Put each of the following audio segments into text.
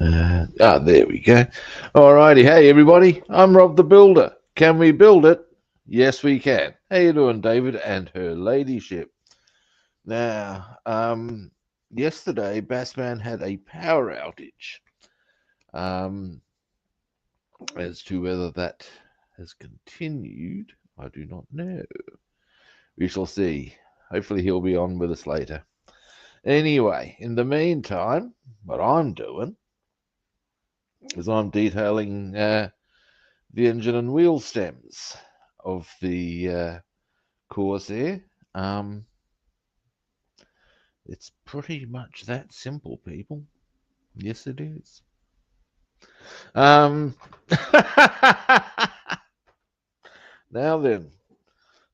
There we go. Alrighty, hey everybody, I'm Rob the Builder. Can we build it? Yes, we can. How you doing, David and her ladyship? Now, yesterday Bassman had a power outage. As to whether that has continued, I do not know. We shall see. Hopefully he'll be on with us later. Anyway, in the meantime, what I'm doing is I'm detailing the engine and wheel stems of the Corsair. It's pretty much that simple, people. Yes, it is. Now then,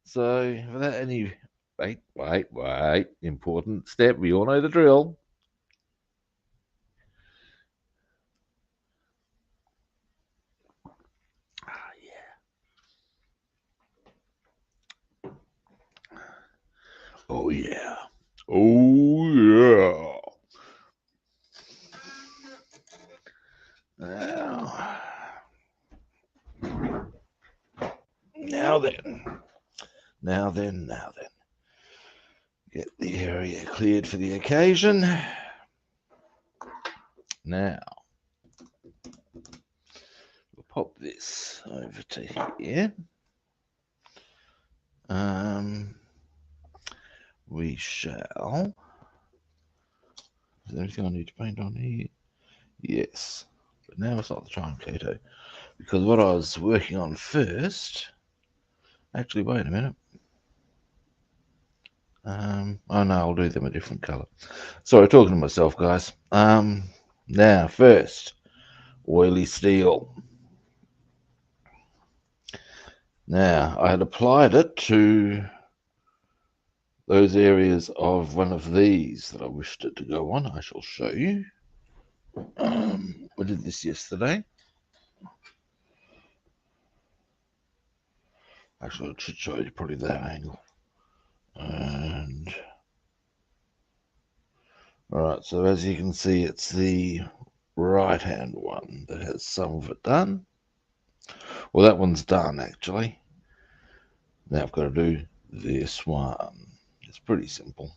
so without any wait, important step. We all know the drill. Oh yeah. Oh yeah. Now then. Get the area cleared for the occasion. Now, we'll pop this over to here. We shall. Is there anything I need to paint on here? Yes. But now it's not the time, Kato. Because what I was working on first. Actually, wait a minute. Oh no, I'll do them a different color. Sorry, talking to myself, guys. Now, first, oily steel. Now, I had applied it to those areas of one of these that I wished it to go on. I shall show you. We did this yesterday. Actually, I should show you probably that angle. And all right, so as you can see, it's the right-hand one that has some of it done. Well, that one's done, actually. Now I've got to do this one. It's pretty simple.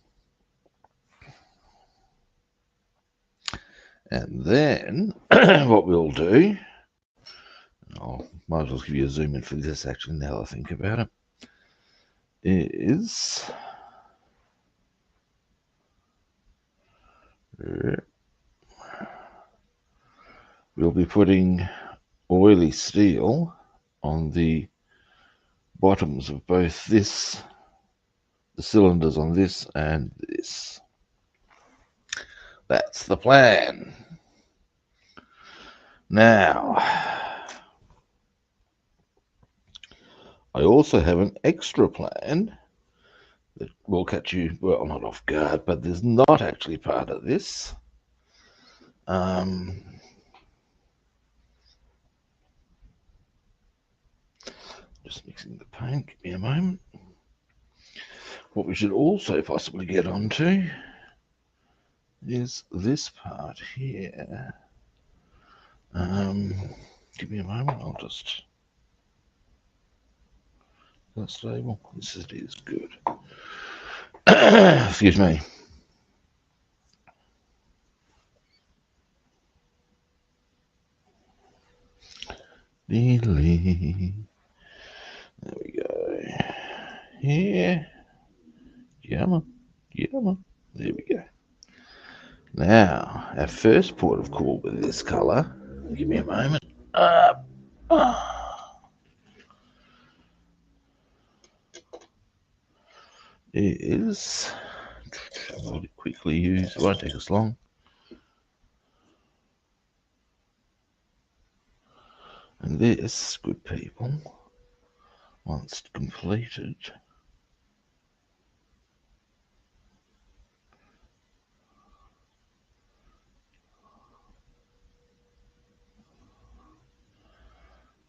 And then what we'll do, I might as well give you a zoom in for this, actually, now that I think about it, is we'll be putting oily steel on the bottoms of both this, the cylinders on this and this. That's the plan. Now, I also have an extra plan that will catch you, well, not off guard, but there's not actually part of this. Just mixing the paint, give me a moment. What we should also possibly get onto is this part here. Give me a moment, I'll just... Is that stable? Yes, it is. Good. Excuse me. Delete. There we go. Here. Come on. There we go. Now, our first port of call with this color, give me a moment, is, I'll quickly use, it won't take us long. And this, good people, once completed,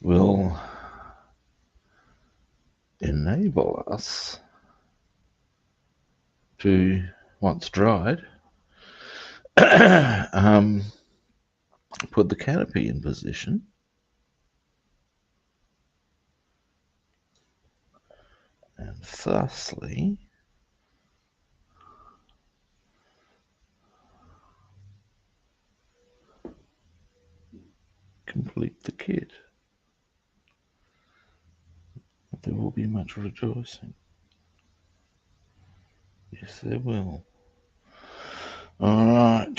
will enable us to, once dried, put the canopy in position. And thusly complete the kit. There will be much rejoicing. Yes, there will. All right.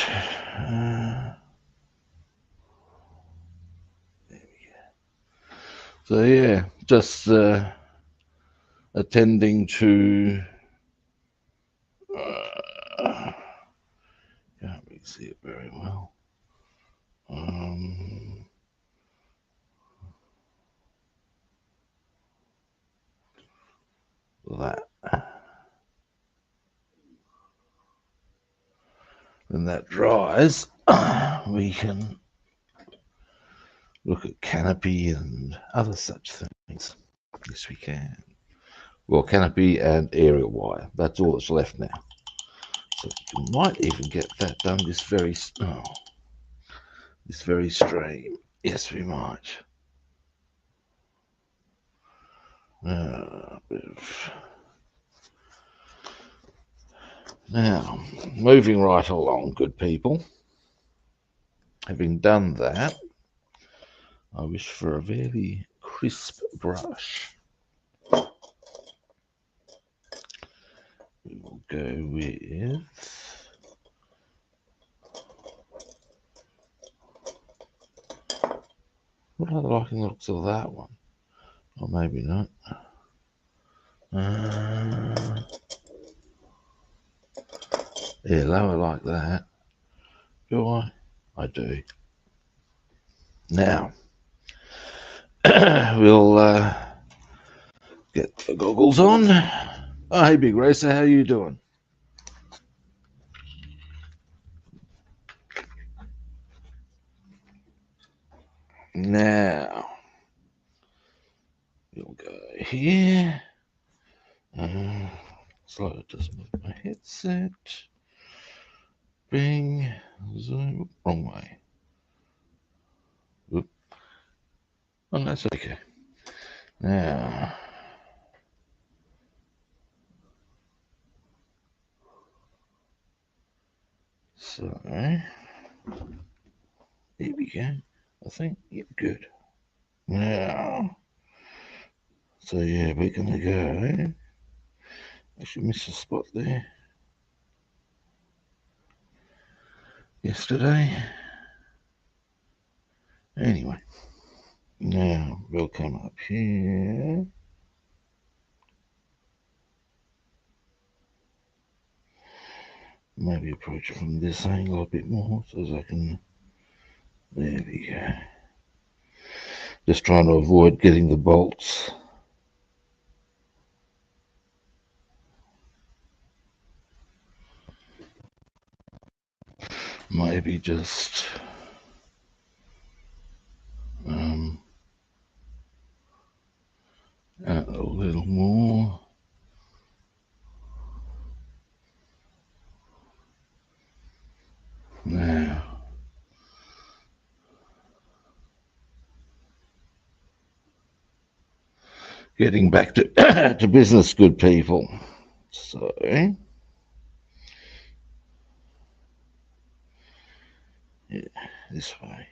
There we go. So yeah, just attending to. Can't really see it very well. That. When that dries, we can look at canopy and other such things. Yes, we can. Well, canopy and aerial wire. That's all that's left now. So we might even get that done this very stream. Yes, we might. Now, moving right along, good people. Having done that, I wish for a very crisp brush. We will go with what are the liking looks of that one? Or maybe not. Yeah, lower like that. Do I? I do. Now, we'll get the goggles on. Oh, hey, Big Racer, how you doing? Now, we'll go here. Slow it just move my headset. Bing, zoom, wrong way. Oop. Oh, that's okay. Now, so, here we go. I think, yep, good. Now, so yeah, we're gonna go. I should miss a spot there yesterday. Anyway, now we'll come up here. Maybe approach it from this angle a bit more so as I can. There we go. Just trying to avoid getting the bolts. Maybe just add a little more. Now, getting back to to business, good people. So, yeah, this way.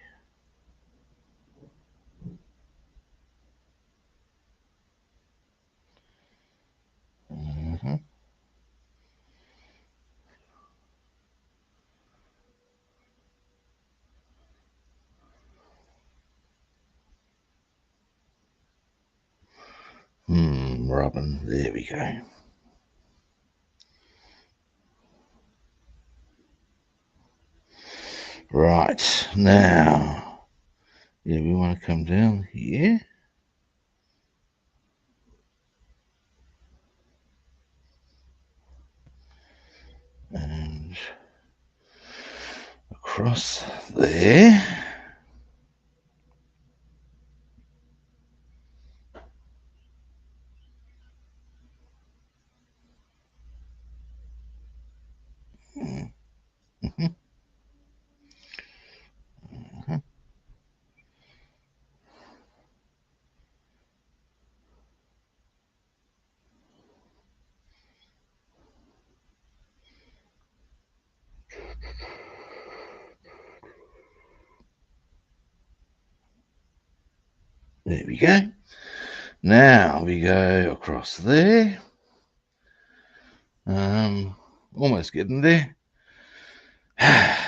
Rubbing. There we go. Right, now, yeah, we want to come down here. And across there. There we go. Now we go across there. Almost getting there. Hang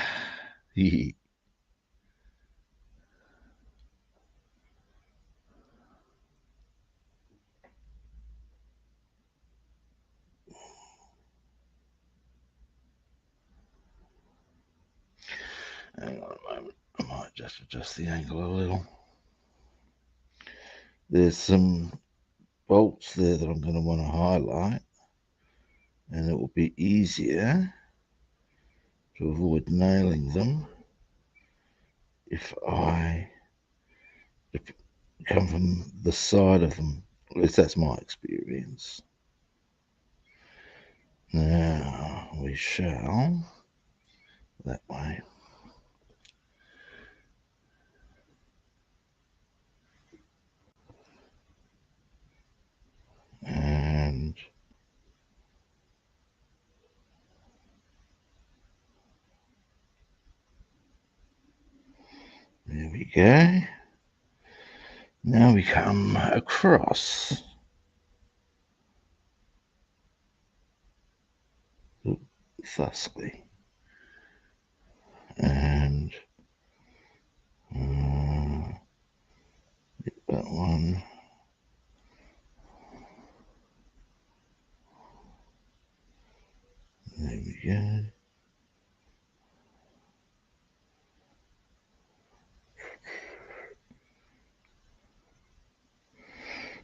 on a moment. I might just adjust the angle a little. There's some bolts there that I'm going to want to highlight, and it will be easier to avoid nailing them if I come from the side of them. At least that's my experience. Now we shall that way. And there we go. Now we come across. Thusly. And that one. There we go.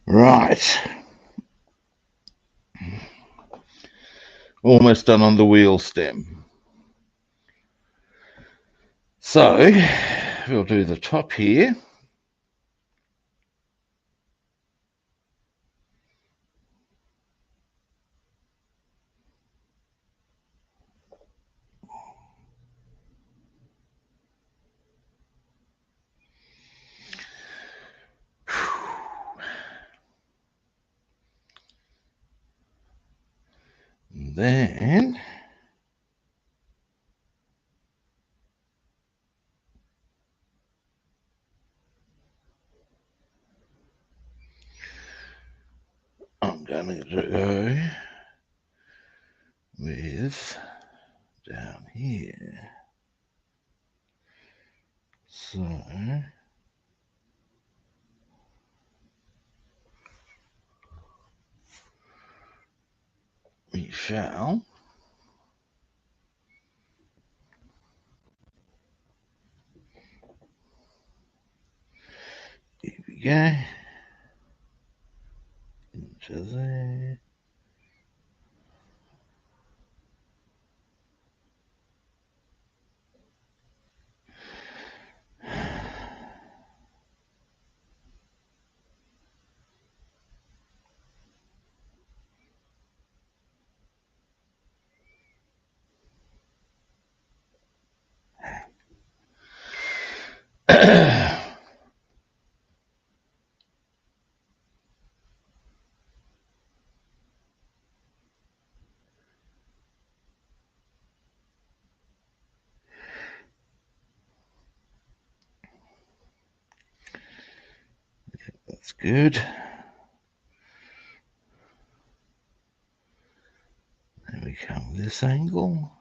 Right. Almost done on the wheel stem. So we'll do the top here. And then I'm going to go with down here. So we shall here we go into there. That's good. Then we come this angle,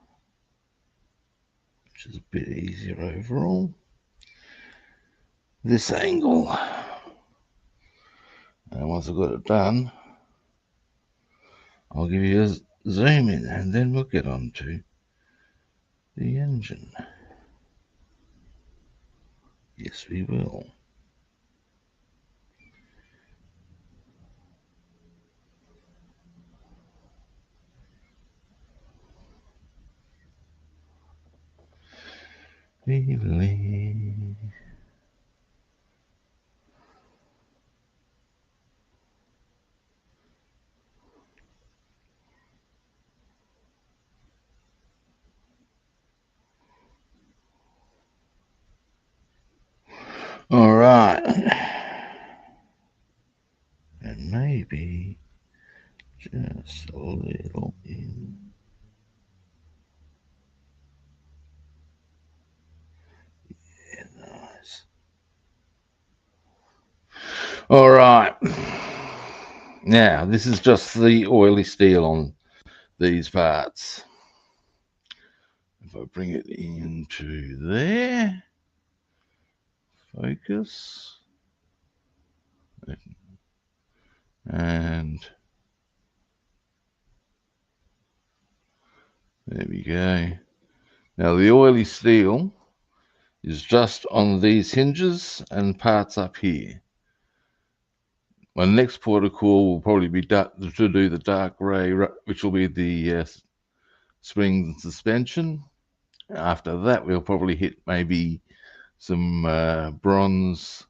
which is a bit easier overall. This angle. And once I've got it done, I'll give you a zoom in and then we'll get on to the engine. Yes, we will. We believe. All right. And maybe just a little in. All right. Now, this is just the oily steel on these parts. If I bring it into there, focus, and there we go. Now, the oily steel is just on these hinges and parts up here. My next port of call will probably be to do the dark grey, which will be the springs and suspension. After that, we'll probably hit maybe some bronze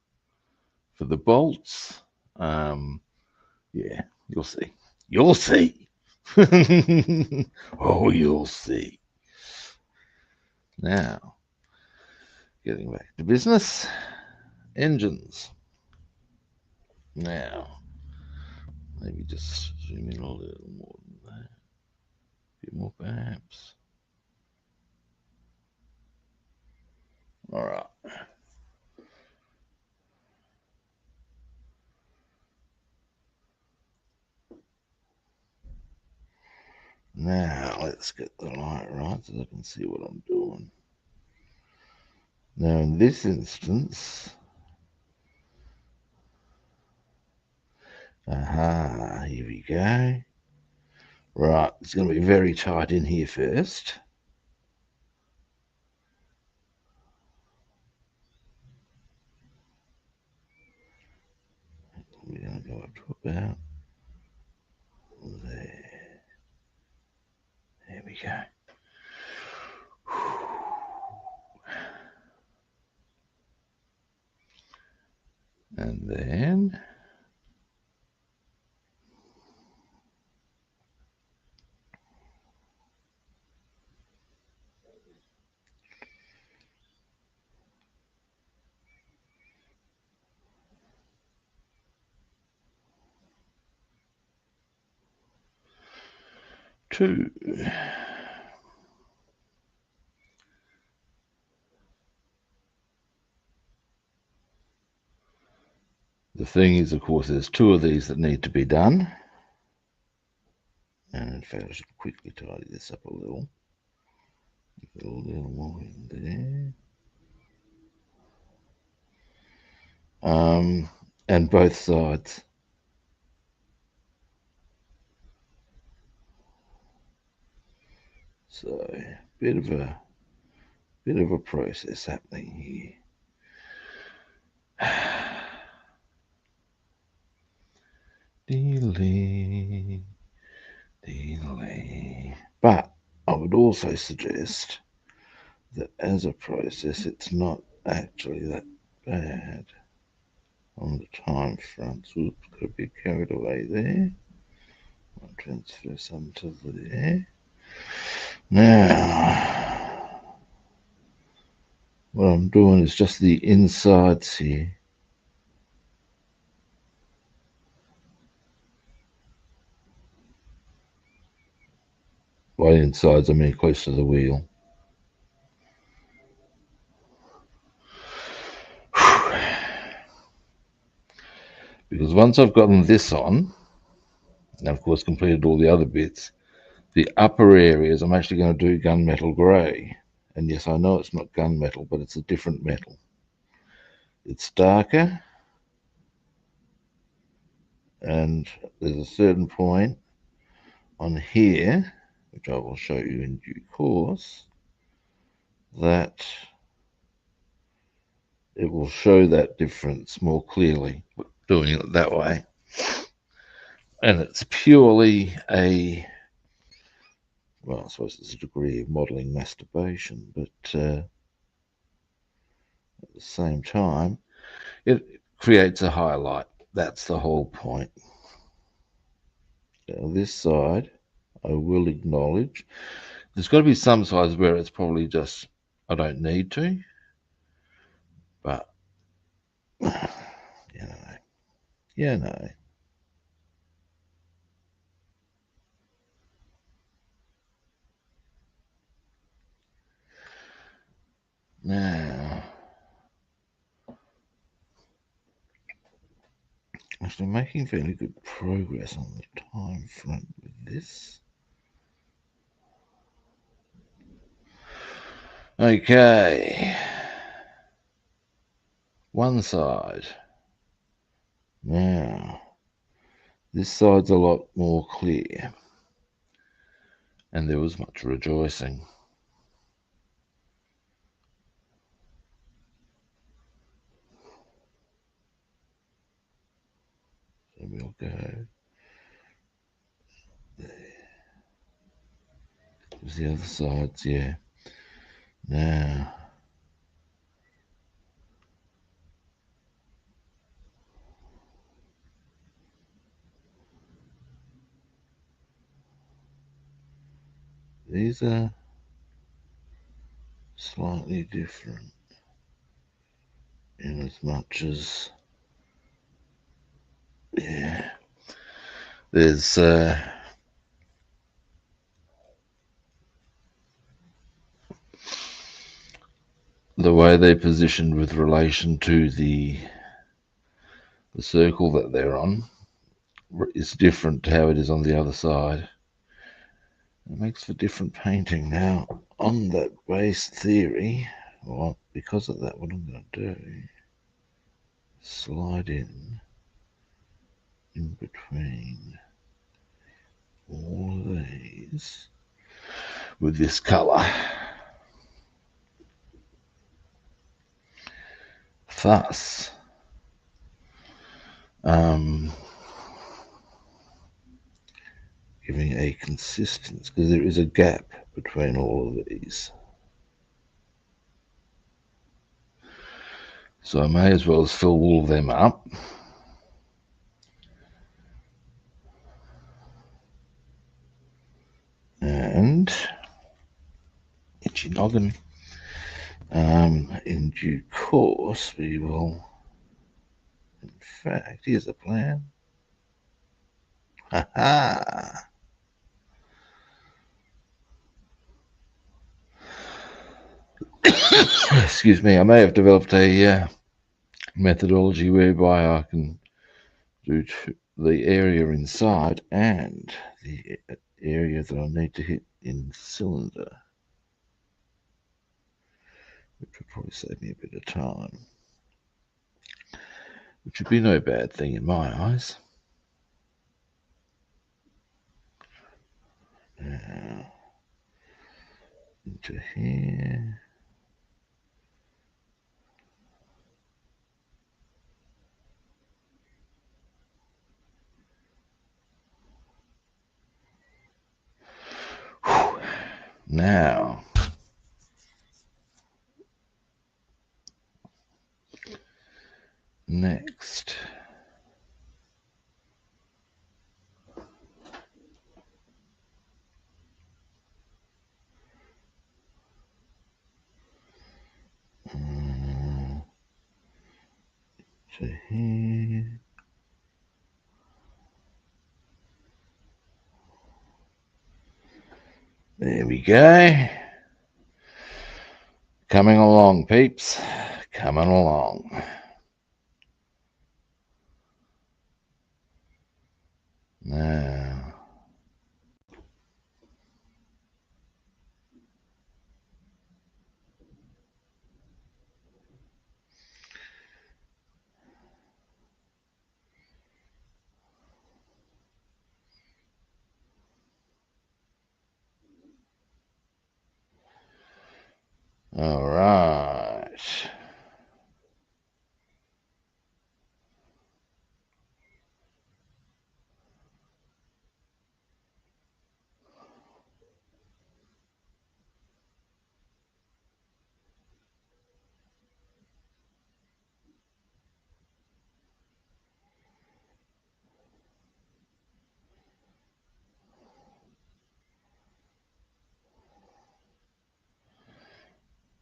for the bolts. Yeah, you'll see. You'll see. Oh, you'll see. Now, getting back to business. Engines. Now, maybe just zoom in a little more than that. A bit more, perhaps. All right. Now, let's get the light right so I can see what I'm doing. Now, in this instance, here we go. Right, it's going to be very tight in here first. We're going to go up to about there. There we go. And then two. The thing is, of course, there's two of these that need to be done. And in fact, I should quickly tidy this up a little. Get a little more in there. And both sides. So, bit of a process happening here. Dealing. But I would also suggest that as a process, it's not actually that bad on the time front. Oops, got a bit carried away there. I'll transfer some to there. Now, what I'm doing is just the insides here. By insides, I mean close to the wheel. Because once I've gotten this on, and of course completed all the other bits, the upper areas I'm actually going to do gunmetal grey. And yes, I know it's not gunmetal, but it's a different metal. It's darker, and there's a certain point on here, which I will show you in due course, that it will show that difference more clearly doing it that way. And it's purely well, I suppose it's a degree of modeling masturbation, but at the same time, it creates a highlight. That's the whole point. Now, this side, I will acknowledge, there's got to be some sides where it's probably just, I don't need to, but, you know. Now, Actually, making fairly good progress on the time front with this. Okay. One side. Now, this side's a lot more clear. And there was much rejoicing. So we'll go there. There's the other sides, yeah. Now, these are slightly different in as much as, yeah, there's the way they're positioned with relation to the circle that they're on is different to how it is on the other side. It makes for different painting. Now, on that base theory, well, because of that, what I'm going to do, slide in between all of these with this colour. Thus, giving a consistency, because there is a gap between all of these. So I may as well fill all of them up. And itchy noggin. In due course, we will. In fact, here's a plan. Ha ha! Excuse me, I may have developed a methodology whereby I can do the area inside and the area that I need to hit in the cylinder, which would probably save me a bit of time, which would be no bad thing in my eyes. Now, into here. Whew. Now, next, to here. There we go. Coming along, peeps. Coming along. Now, all right.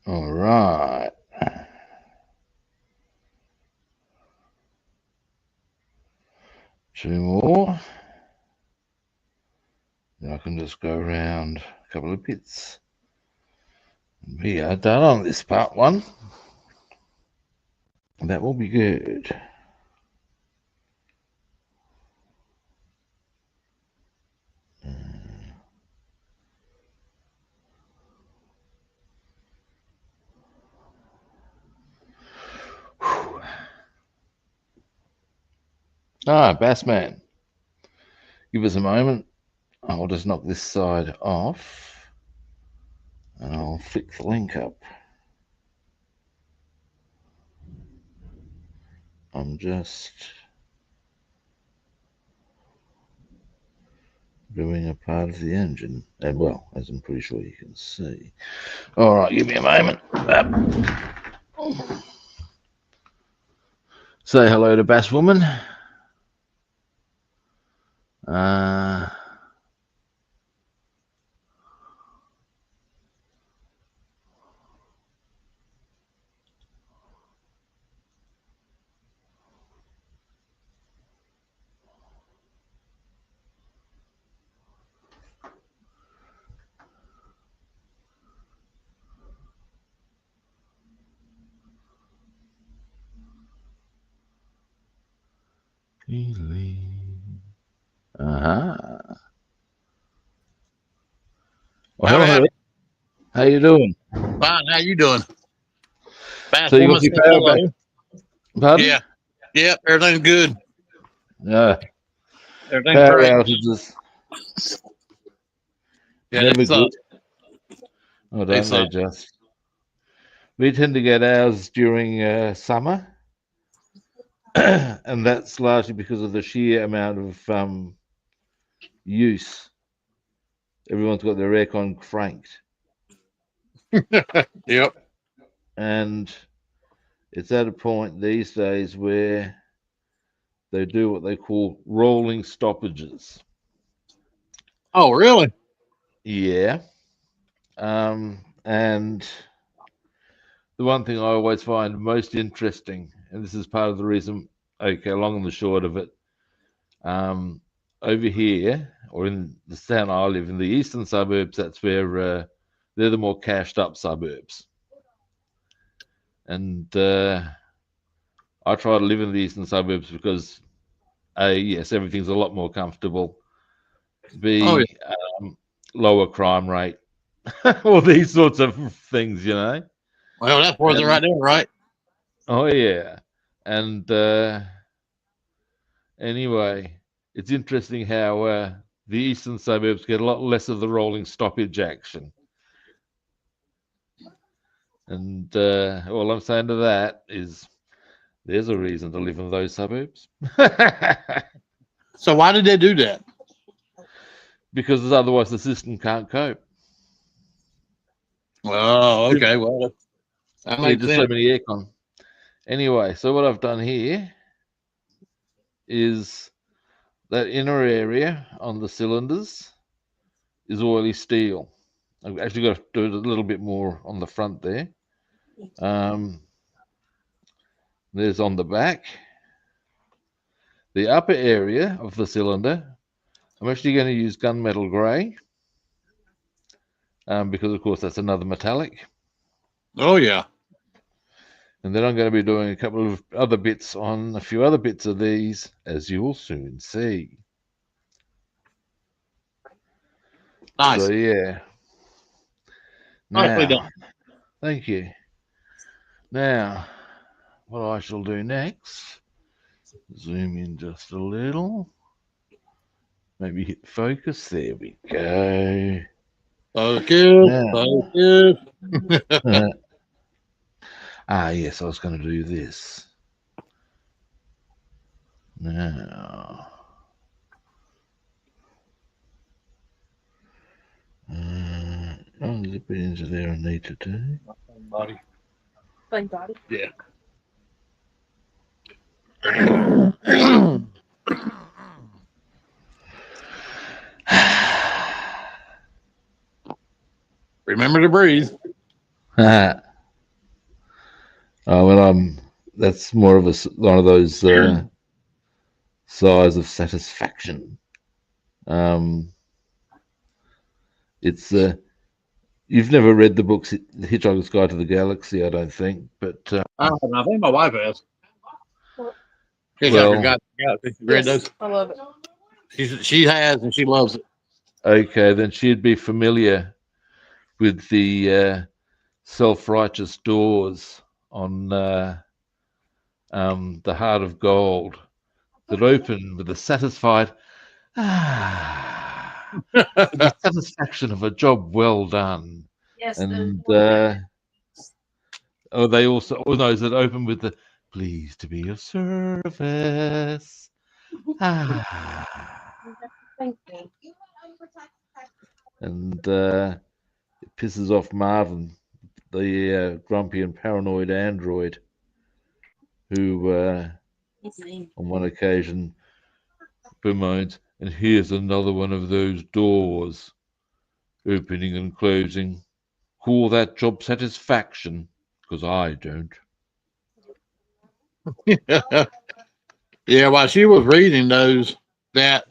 All right. Two more. Then I can just go around a couple of bits. We are done on this part one. That will be good. Ah, Bassman. Give us a moment. I'll just knock this side off and I'll flick the link up. I'm just doing a part of the engine, and well, as I'm pretty sure you can see. All right, give me a moment. Say hello to Basswoman. Uh-huh. Well, hello. How you doing? Fine. How you doing? So you got your power back? Pardon? Yeah. Yep. Everything's good. Yeah. Everything's Power great. outages. Yeah, Never good. Oh, They don't they suck. just? We tend to get ours during summer, and that's largely because of the sheer amount of use. Everyone's got their aircon cranked, Yep. and it's at a point these days where they do what they call rolling stoppages. Oh, really? Yeah. And the one thing I always find most interesting, and this is part of the reason, okay, long and the short of it, over here, or in the town I live in, the eastern suburbs, that's where they're the more cashed up suburbs. And I try to live in the eastern suburbs because, A, yes, everything's a lot more comfortable. Oh, yeah. B, lower crime rate, all these sorts of things, you know. Well, that's worth it And right there, right? oh yeah, and anyway, it's interesting how the eastern suburbs get a lot less of the rolling stoppage action. And all I'm saying to that is there's a reason to live in those suburbs. So why did they do that? Because otherwise the system can't cope. Oh, okay. Well, that Yeah, makes just so sense. many aircon. Anyway, so what I've done here is that inner area on the cylinders is oily steel. I've actually got to do it a little bit more on the front there. There's on the back. The upper area of the cylinder, I'm actually going to use gunmetal grey because, of course, that's another metallic. Oh, yeah. And then I'm going to be doing a couple of other bits on a few other bits of these, as you will soon see. Nice. So, yeah. Nicely Now, done. thank you. Now, what I shall do next, zoom in just a little. Maybe hit focus. There we go. Focus. Now, Focus. yes, I was going to do this. Now, there's a bit into there I need to do. Body. Plain body. Yeah. Remember to breathe. Oh, well, that's more of one of those sighs of satisfaction. It's you've never read the books Hitchhiker's Guide to the Galaxy, I don't think, but I think my wife has. well, Yes, I love it. She has and she loves it. okay, then she'd be familiar with the self-righteous doors on the Heart of Gold that open with a satisfied the satisfaction of a job well done. Yes. And they also those that open with the pleased to be of service. Thank you. And it pisses off Marvin, the grumpy and paranoid android, who on one occasion bemoans, and here's another one of those doors opening and closing. Call that job satisfaction? Because I don't. Yeah, while she was reading those, that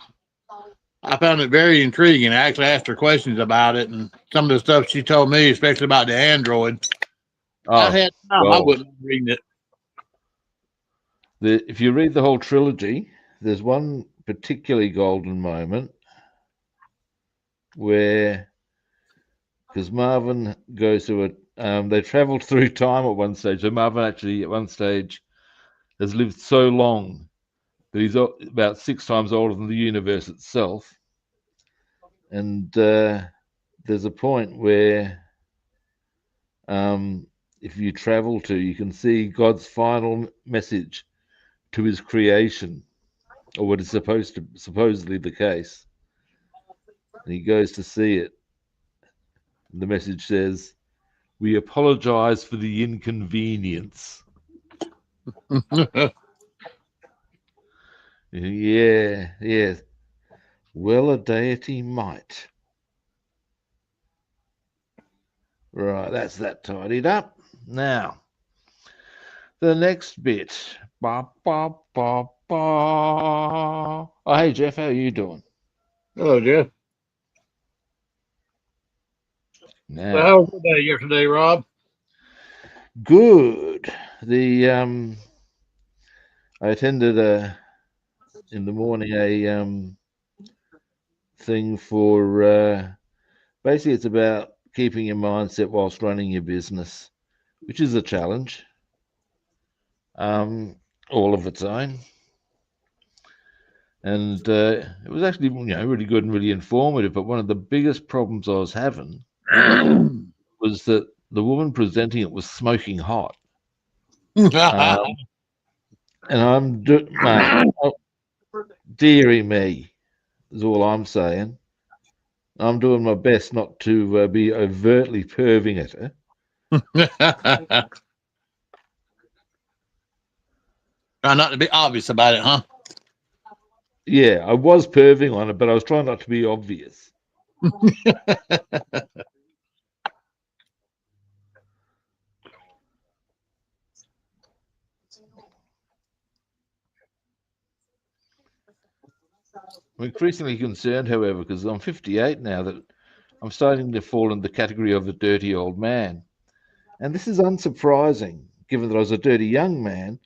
I found it very intriguing. I actually asked her questions about it, and some of the stuff she told me, especially about the Android. I had time. I wouldn't read it. If you read the whole trilogy, there's one particularly golden moment where, because Marvin goes to it, they traveled through time at one stage. So Marvin actually, at one stage, has lived so long that he's about 6 times older than the universe itself. And there's a point where, if you travel to, you can see God's final message to his creation, or what is supposedly the case. And he goes to see it. And the message says, "We apologize for the inconvenience." Yeah. Well, a deity might. Right, that's that tidied up. Now, the next bit. Ba, ba, ba, ba. Oh, hey, Jeff, how are you doing? Hello, Jeff. Now, So how was your day yesterday, Rob? good. I attended in the morning a thing for basically it's about keeping your mindset whilst running your business, which is a challenge, all of its own. And it was actually, really good and really informative. But one of the biggest problems I was having was that the woman presenting it was smoking hot. And I'm, mate, dearie me, is all I'm saying. I'm doing my best not to be overtly perving at her. Try not to be obvious about it, huh? Yeah, I was perving on it, but I was trying not to be obvious. I'm increasingly concerned, however, because I'm 58 now, that I'm starting to fall in the category of the dirty old man. And this is unsurprising, given that I was a dirty young man.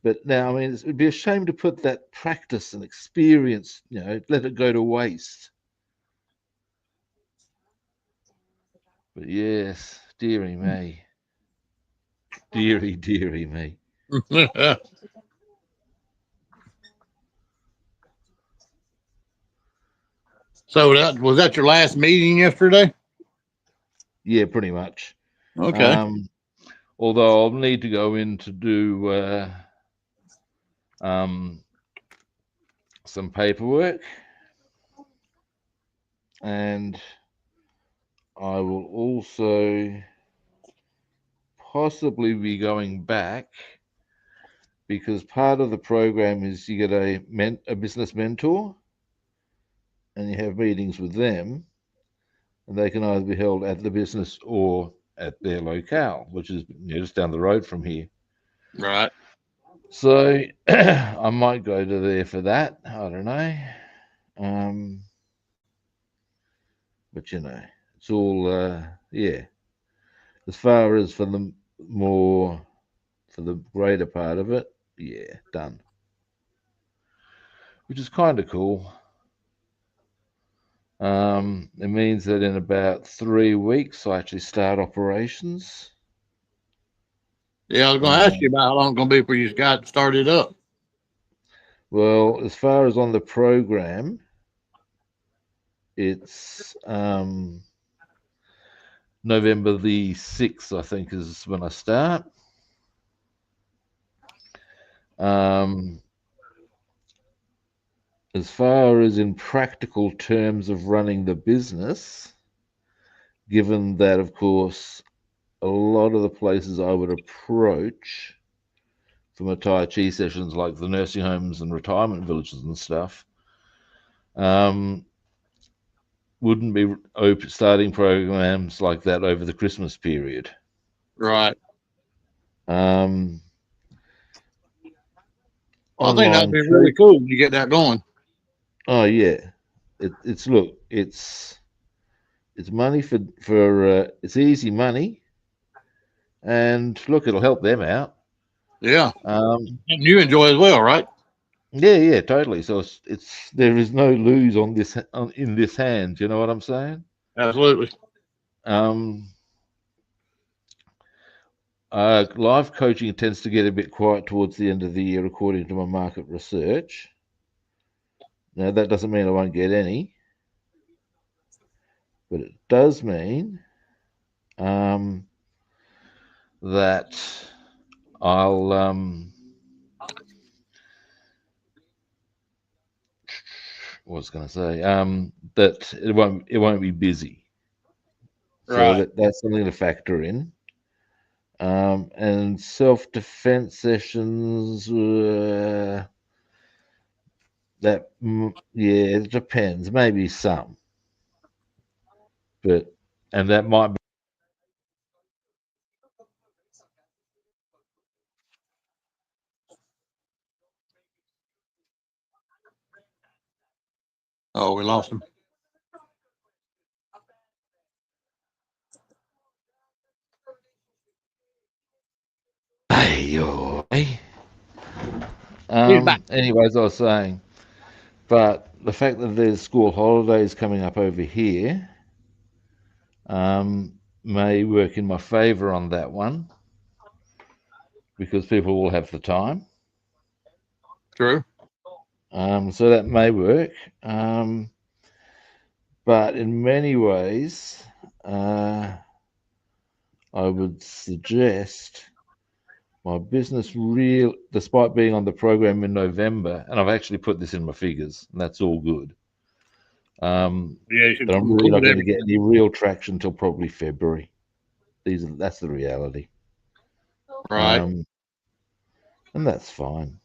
But now, I mean, it would be a shame to put that practice and experience, let it go to waste. But yes, dearie me. Dearie me. So was that your last meeting yesterday? Yeah, pretty much. Okay. Although I'll need to go in to do some paperwork, and I will also possibly be going back, because part of the program is you get a business mentor, and you have meetings with them, and they can either be held at the business or at their locale, which is just down the road from here. Right. So I might go to there for that. I don't know. But it's all As far as for the greater part of it, done. Which is kind of cool. It means that in about 3 weeks I actually start operations. Yeah, I was going to ask you about how long it's going to be before you got started up. Well, as far as on the program, it's November the 6th, I think, is when I start. As far as in practical terms of running the business, given that, of course, a lot of the places I would approach for my Tai Chi sessions, like the nursing homes and retirement villages and stuff, wouldn't be starting programs like that over the Christmas period. Right. I think that'd be really cool when you get that going. Oh yeah, it's money for it's easy money, and look, it'll help them out. Yeah. And you enjoy as well, right? Yeah, totally. So it's there is no lose on this in this hand. You know what I'm saying? Absolutely. Live coaching tends to get a bit quiet towards the end of the year, according to my market research. Now, that doesn't mean I won't get any, but it does mean that I'll what was I going to say? That it won't be busy. So Right. that's something to factor in. And self-defense sessions, it depends. Maybe some, and that might be. Oh, we lost him. Anyways, I was saying, but the fact that there's school holidays coming up over here may work in my favor on that one, because people will have the time. True. So that may work. But in many ways, I would suggest my business despite being on the program in November, and I've actually put this in my figures, and that's all good. But I'm really not going to get any real traction until probably February. That's the reality. Right. And that's fine.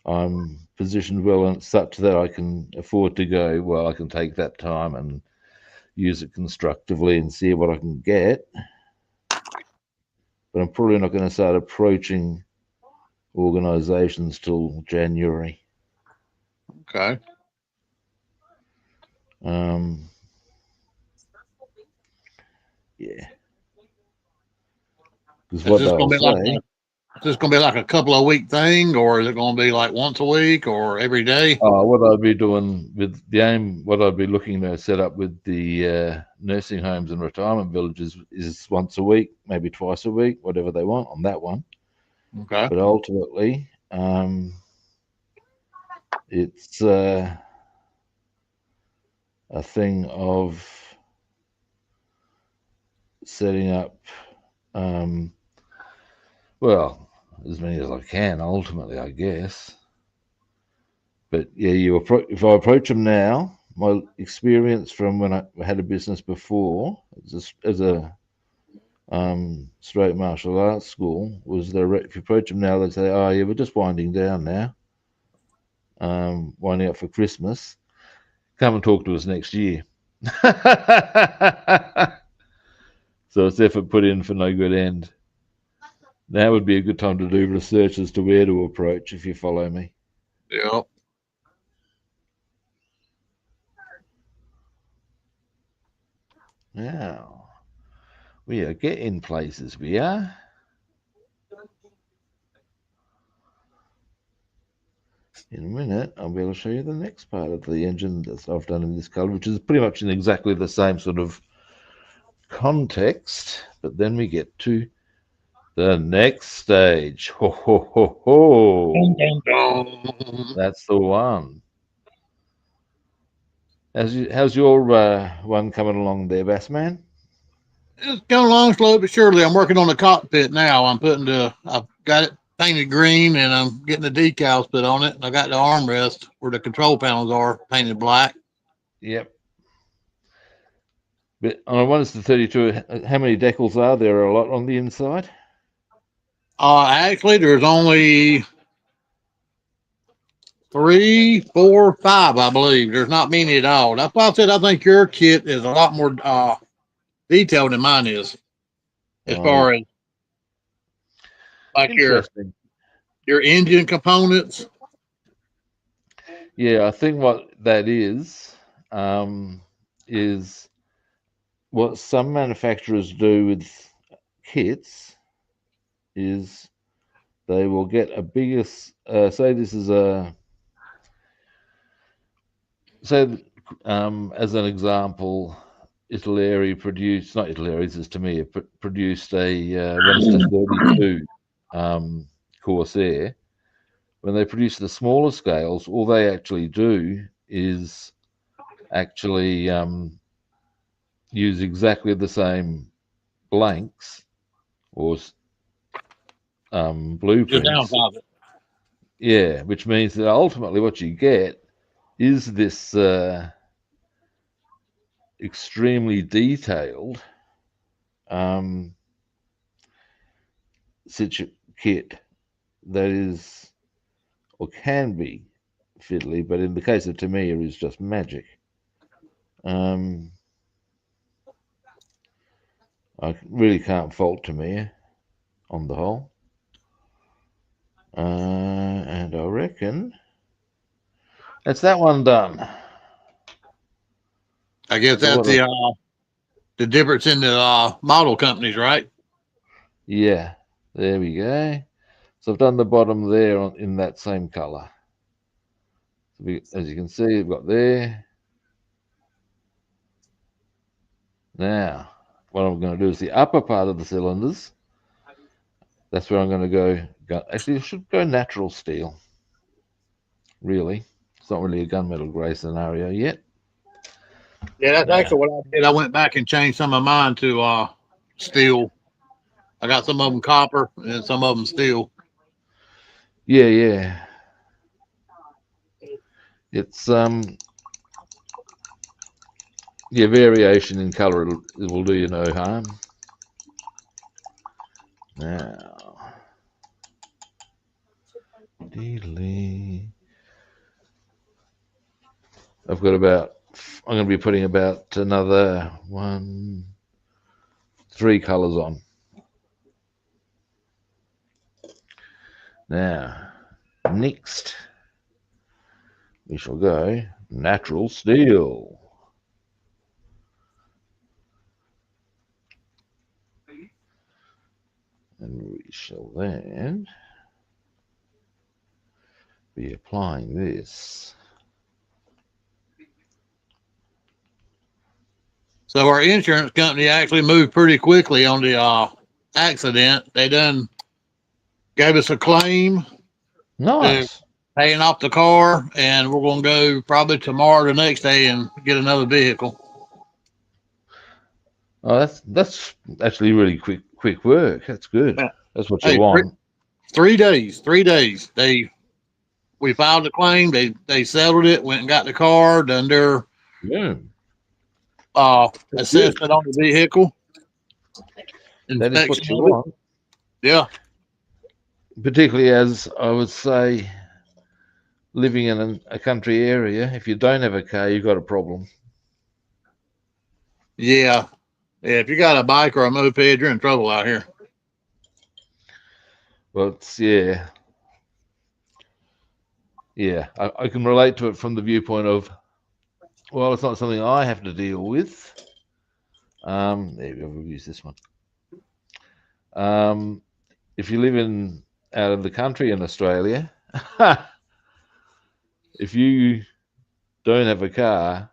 I'm positioned well and such that I can afford to go, well, I can take that time and use it constructively and see what I can get. But I'm probably not going to start approaching organizations till January. Okay. Yeah. Because what they'll say. Is this going to be like a couple of week thing, or is it going to be like once a week or every day? What I'd be doing with what I'd be looking to set up with the nursing homes and retirement villages is once a week, maybe twice a week, whatever they want on that one. Okay. But ultimately, it's a thing of setting up, well, as many as I can, ultimately, I guess. But yeah, if I approach them now, my experience from when I had a business before as a straight martial arts school was that if you approach them now, they say, "Oh, yeah, we're just winding down now, winding up for Christmas. Come and talk to us next year." So it's effort put in for no good end. Now would be a good time to do research as to where to approach, if you follow me. Yeah. Now, we are getting places, we are. In a minute, I'll be able to show you the next part of the engine that I've done in this color, which is pretty much in exactly the same sort of context, but then we get to The next stage. Ho, ho, ho, ho. Dun, dun, dun. That's the one. How's your one coming along there, Bassman? It's going along slowly but surely. I'm working on the cockpit now. I've got it painted green and I'm getting the decals put on it. And I got the armrest where the control panels are painted black. Yep. But on a 1:32, how many decals are there? A lot on the inside? Actually, there's only 3, 4, 5, I believe. There's not many at all. That's why I said I think your kit is a lot more detailed than mine is, as far as like Interesting. your engine components. Yeah, I think what that is what some manufacturers do with kits is they will get a bigger, say this is as an example, Italeri produced, not Italeri, this is Tamiya, produced a 1:32 Corsair. When they produce the smaller scales, all they actually do is actually use exactly the same blanks or blueprints. Yeah, which means that ultimately what you get is this extremely detailed kit that is or can be fiddly, but in the case of Tamiya is just magic. I really can't fault Tamiya on the whole. And I reckon that's that one done. I guess So that's the difference in the model companies, right? Yeah, there we go. So I've done the bottom there in that same color. As you can see, we've got there. Now, what I'm going to do is the upper part of the cylinders. That's where I'm going to go. Actually, I should go natural steel. Really, it's not really a gunmetal grey scenario yet. Yeah, that's actually what I did. I went back and changed some of mine to steel. I got some of them copper and some of them steel. Yeah. It's variation in color it will do you no harm. Now, I'm going to be putting about another 3 colors on. Now, next, we shall go natural steel. And we shall then be applying this. So our insurance company actually moved pretty quickly on the accident. They done gave us a claim. Nice. Paying off the car, and we're going to go probably tomorrow or the next day and get another vehicle. Oh, that's actually really quick work. That's good. That's what you want. 3 days. 3 days. We filed the claim. They settled it. Went and got the car. Done their assessment on the vehicle. That is what you want. Yeah. Particularly as I would say, living in a country area, if you don't have a car, you've got a problem. Yeah. If you got a bike or a moped, you're in trouble out here. Well, yeah. I can relate to it from the viewpoint of, well, it's not something I have to deal with. There we go. We'll use this one. If you live out of the country in Australia, if you don't have a car,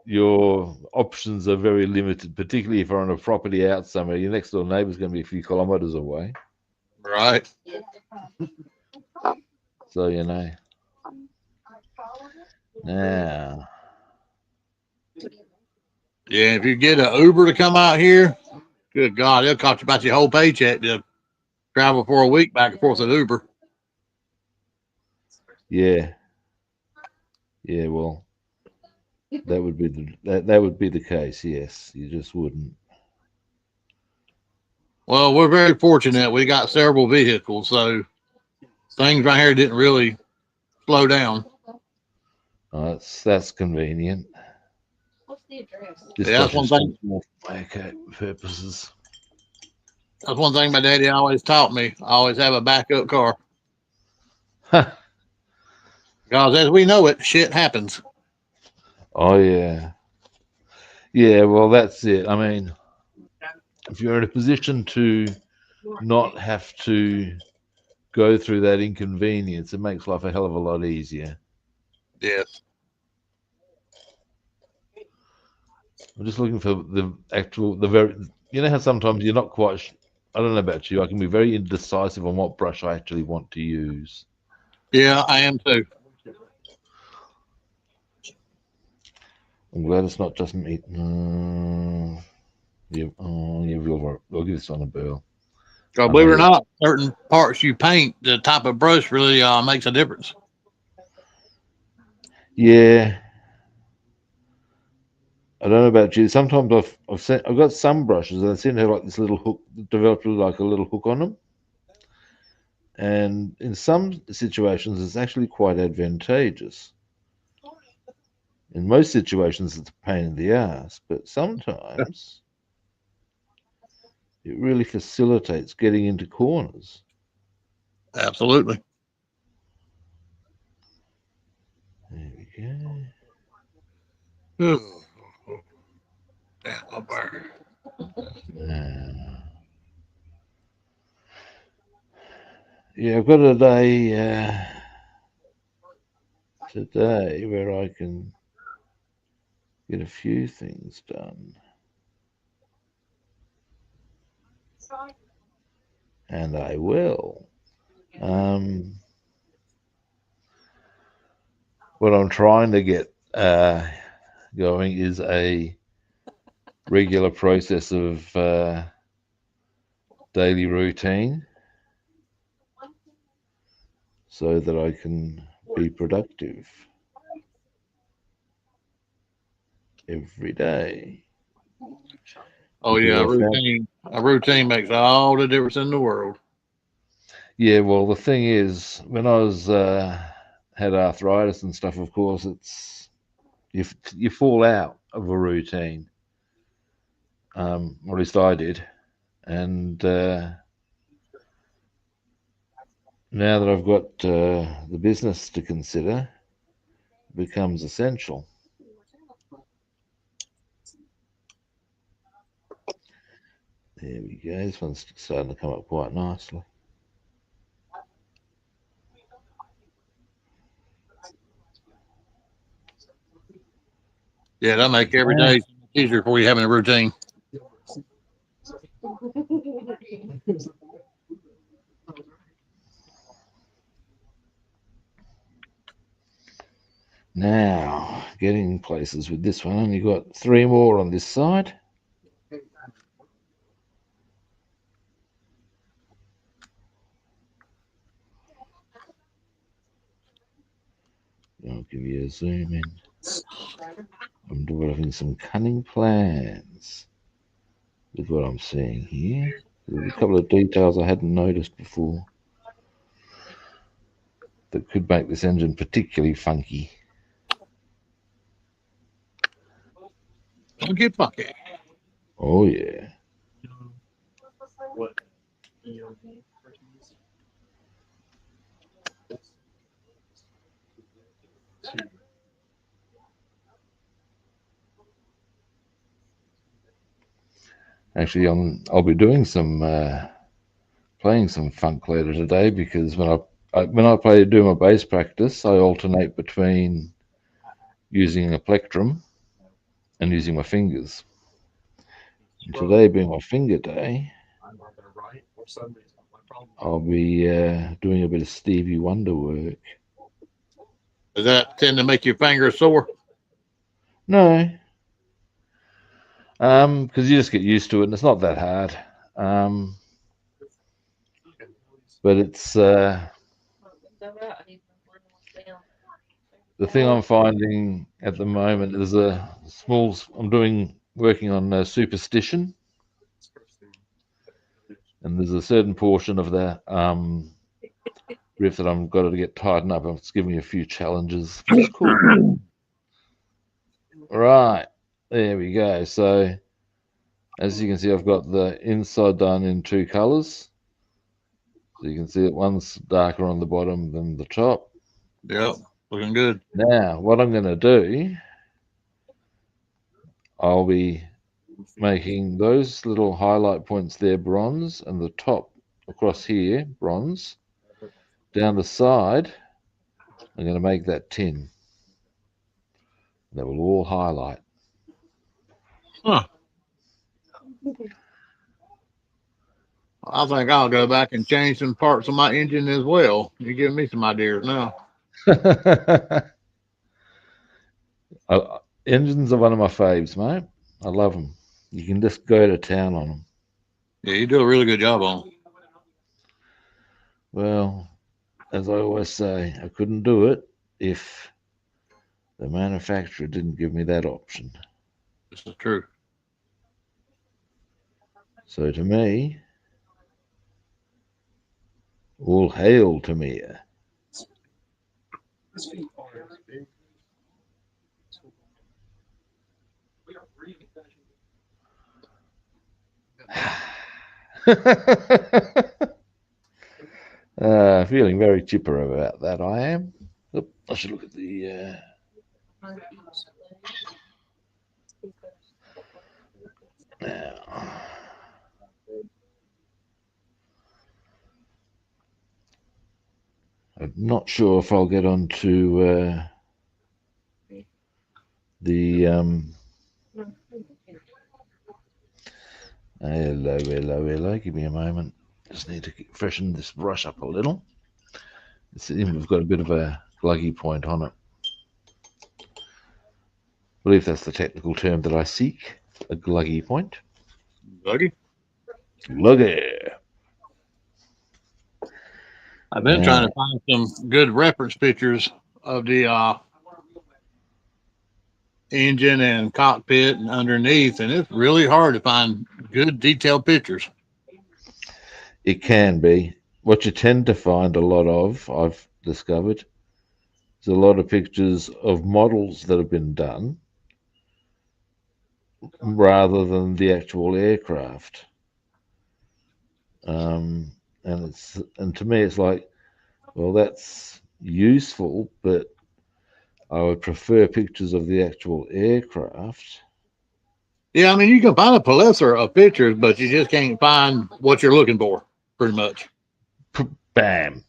your options are very limited, particularly if you're on a property out somewhere. Your next door neighbour's going to be a few kilometres away. Right. So, you know. Now. Yeah, if you get an Uber to come out here, good God, it'll cost you about your whole paycheck to travel for a week back and forth with Uber. Yeah. Yeah, well, that would be that would be the case, yes. You just wouldn't. Well, we're very fortunate. We got several vehicles, so things right here didn't really slow down. That's convenient. What's the address? This Yeah, that's one thing. Okay, purposes. That's one thing my daddy always taught me. I always have a backup car. Because as we know it, shit happens. Oh yeah. Yeah, well that's it. I mean, if you're in a position to not have to go through that inconvenience, it makes life a hell of a lot easier. Yes. I'm just looking for the very, you know how sometimes you're not quite, I don't know about you, I can be very indecisive on what brush I actually want to use. Yeah, I am too. I'm glad it's not just me. Yeah, we'll give this one a burl. So believe it or not, certain parts you paint, the type of brush really makes a difference. Yeah. I don't know about you. Sometimes I've got some brushes and I seem to have like this little hook, developed like a little hook on them. And in some situations, it's actually quite advantageous. In most situations, it's a pain in the ass, but sometimes it really facilitates getting into corners. Absolutely. There we go. Damn, my burger. Yeah, I've got a day today where I can get a few things done. And I will. What I'm trying to get going is a regular process of daily routine so that I can be productive every day. Oh yeah, a routine makes all the difference in the world. Yeah, well, the thing is, when I was had arthritis and stuff, of course, it's you fall out of a routine. Or at least I did, and now that I've got the business to consider, it becomes essential. There we go. This one's starting to come up quite nicely. Yeah, that'll make every day easier for you having a routine. Now, getting places with this one. Only got 3 more on this side. I'll give you a zoom in. I'm developing some cunning plans with what I'm seeing here. There's a couple of details I hadn't noticed before that could make this engine particularly funky. Don't get funky. Oh yeah. Actually, I'll be doing some playing some funk later today because when I do my bass practice, I alternate between using a plectrum and using my fingers. And today being my finger day, I'll be doing a bit of Stevie Wonder work. Does that tend to make your fingers sore? No, because you just get used to it, and it's not that hard. But it's the thing I'm finding at the moment is I'm working on superstition, and there's a certain portion of the riff that I've got to get tightened up. It's giving me a few challenges, which is cool. Right, there we go. So as you can see, I've got the inside done in 2 colors. So you can see that one's darker on the bottom than the top. Yep, looking good. Now, what I'm going to do, I'll be making those little highlight points there bronze, and the top across here bronze. Down the side, I'm going to make that tin. That will all highlight. Huh. I think I'll go back and change some parts of my engine as well. You're giving me some ideas now. Engines are one of my faves, mate. I love them. You can just go to town on them. Yeah, you do a really good job on them. Well, as I always say, I couldn't do it if the manufacturer didn't give me that option. This is true. So to me, all hail Tamiya. Feeling very chipper about that, I am. Oop, I should look at the... Now, I'm not sure if I'll get onto the... hello. Give me a moment. Just need to freshen this brush up a little. We've got a bit of a gluggy point on it. I believe that's the technical term that I seek. A gluggy point. Gluggy? Gluggy. I've been trying to find some good reference pictures of the engine and cockpit and underneath, and it's really hard to find good detailed pictures. It can be. What you tend to find a lot of, I've discovered, is a lot of pictures of models that have been done rather than the actual aircraft. And to me, it's like, well, that's useful, but I would prefer pictures of the actual aircraft. Yeah, I mean, you can find a plethora of pictures, but you just can't find what you're looking for, pretty much. Bam.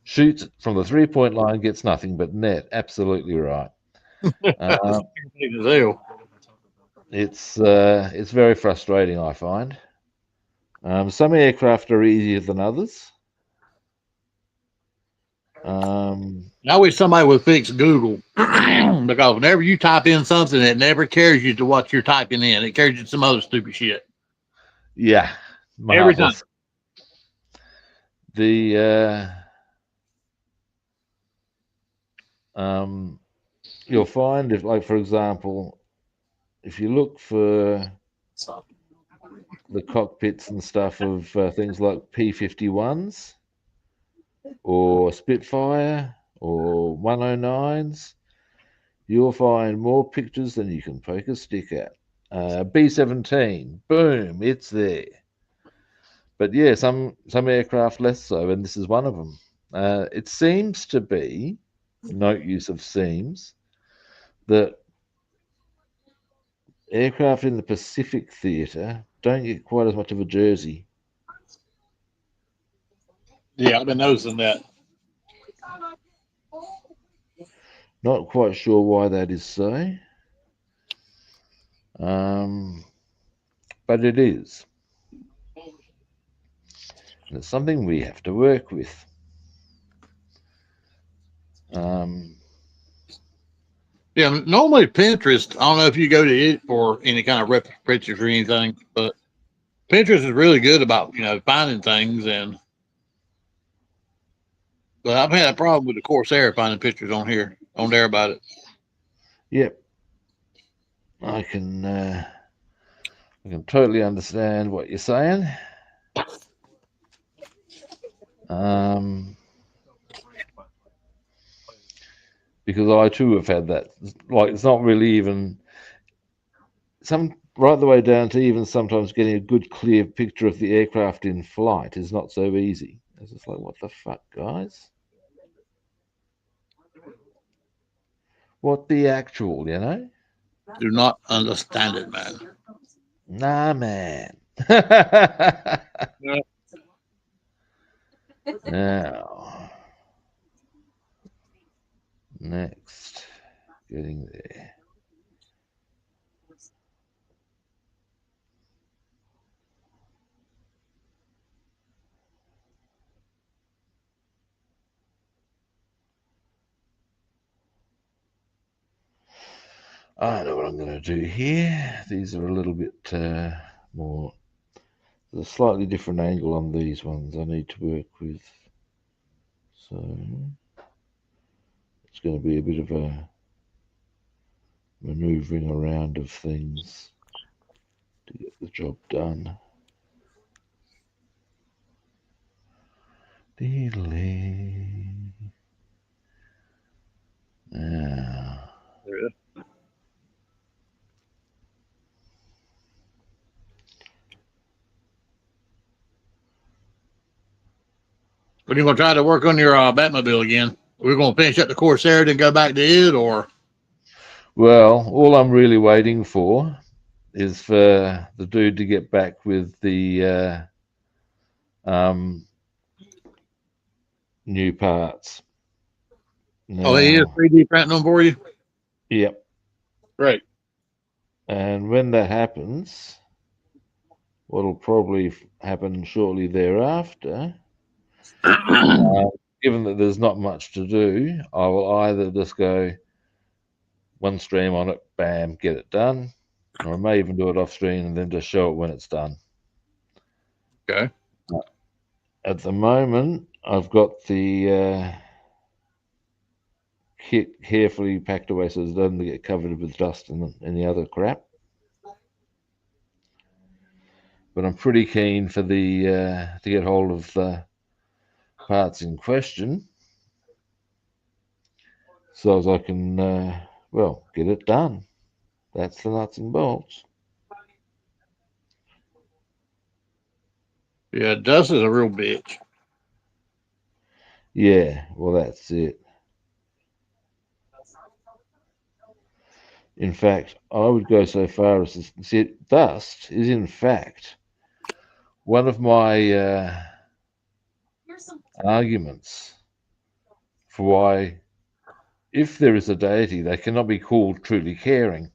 Shoots from the 3-point line, gets nothing but net. Absolutely right. It's very frustrating, I find. Some aircraft are easier than others. I wish somebody would fix Google because whenever you type in something, it never carries you to what you're typing in. It carries you to some other stupid shit. Yeah, every time. You'll find if, like, for example, if you look for the cockpits and stuff of things like P-51s or Spitfire or 109s, you'll find more pictures than you can poke a stick at. B-17, boom, it's there. But yeah, some aircraft less so, and this is one of them. It seems to be, note use of seems, that aircraft in the Pacific theatre don't get quite as much of a jersey. Yeah, I've been noticing that. Not quite sure why that is so. But it is. And it's something we have to work with. Yeah, normally Pinterest, I don't know if you go to it for any kind of reference pictures or anything, but Pinterest is really good about, finding things. But I've had a problem with the Corsair finding pictures on there about it. Yep. I can totally understand what you're saying. Because I too have had that. Like, it's not really even right the way down to even sometimes getting a good clear picture of the aircraft in flight is not so easy. It's just like, what the fuck, guys? What the actual, Do not understand it, man. Nah, man. Yeah. Now, next, getting there. I know what I'm going to do here. These are a little bit more. There's a slightly different angle on these ones I need to work with. So it's going to be a bit of a maneuvering around of things to get the job done. Now. But you're going to try to work on your Batmobile again. We're going to finish up the Corsair, then go back to it, or? Well, all I'm really waiting for is for the dude to get back with the new parts. Oh, he is 3D printing them for you? Yep. Right. And when that happens, what'll probably happen shortly thereafter, given that there's not much to do, I will either just go one stream on it, bam, get it done, or I may even do it off screen and then just show it when it's done. Okay. At the moment, I've got the kit carefully packed away so it doesn't get covered with dust and any other crap. But I'm pretty keen for the to get hold of the parts in question, so as I can well, get it done. That's the nuts and bolts. Yeah, dust is a real bitch. Yeah, well, that's it. In fact, I would go so far as to say dust is, in fact, one of my arguments for why, if there is a deity, they cannot be called truly caring.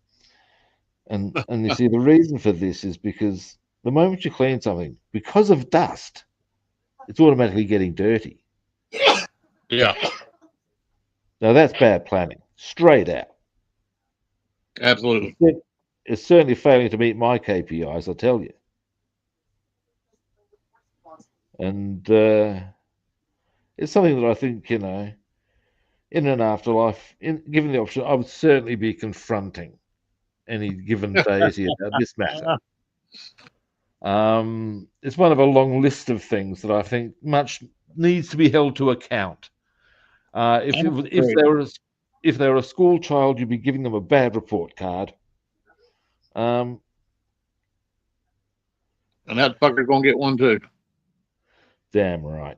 And you see, the reason for this is because the moment you clean something, because of dust, it's automatically getting dirty. Yeah. Now, that's bad planning, straight out. Absolutely. It's certainly failing to meet my KPIs, I tell you. And it's something that I think, in an afterlife, given the option, I would certainly be confronting any given deity about this matter. It's one of a long list of things that I think much needs to be held to account. If they were a school child, you'd be giving them a bad report card. And that fucker's going to get one too. Damn right.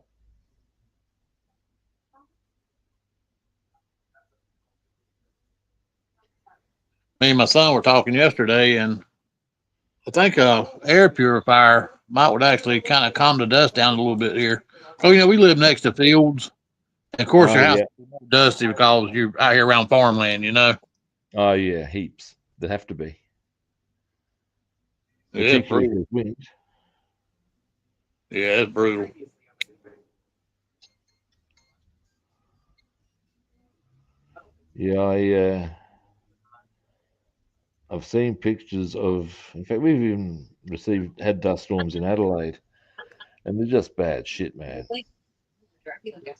Me and my son were talking yesterday, and I think air purifier would actually kind of calm the dust down a little bit here. So, we live next to fields, Of course, Oh, your house yeah. is more dusty because you're out here around farmland, you know. Oh, yeah, heaps. There have to be, Yeah, it's particularly brutal. with wind. Yeah, it's brutal. Yeah, I've seen pictures of. In fact, we've even had dust storms in Adelaide, and they're just bad shit, man.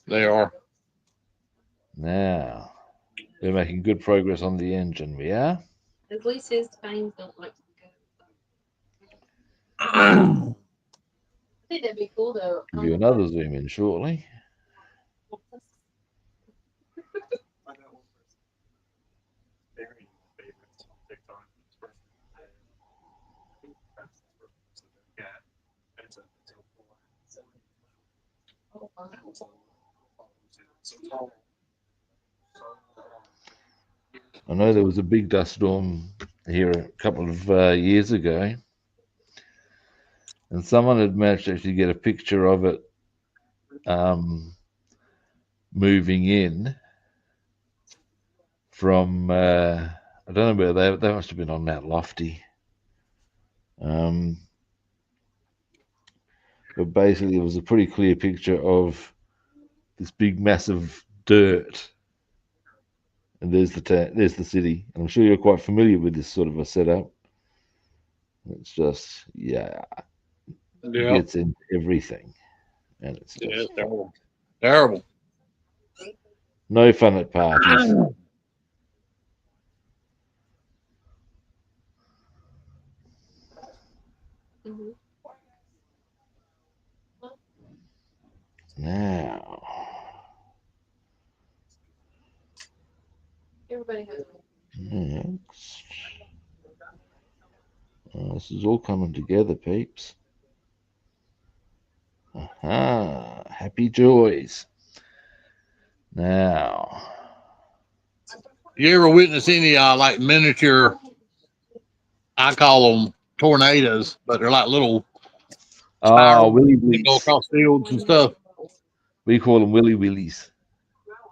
They are. Now we're making good progress on the engine. We are. At least his veins don't like to go. Yeah, I think that'd be cool though. Give you another zoom in shortly. I know there was a big dust storm here a couple of years ago, and someone had managed to actually get a picture of it um, moving in from. I don't know where they must have been on Mount Lofty. But basically, it was a pretty clear picture of this big, massive dirt, and there's the city. And I'm sure you're quite familiar with this sort of a setup. It's just, yeah, it yeah, gets into everything, and it's just it's terrible. Terrible. no fun at parties. Mhm. Now, Everybody has. next, this is all coming together, peeps. Aha, happy joys. Now, You ever witness any like miniature? I call them tornadoes, but they're like little oh, spirals Willy that go Willies. across fields and stuff. We call them Willy Willies.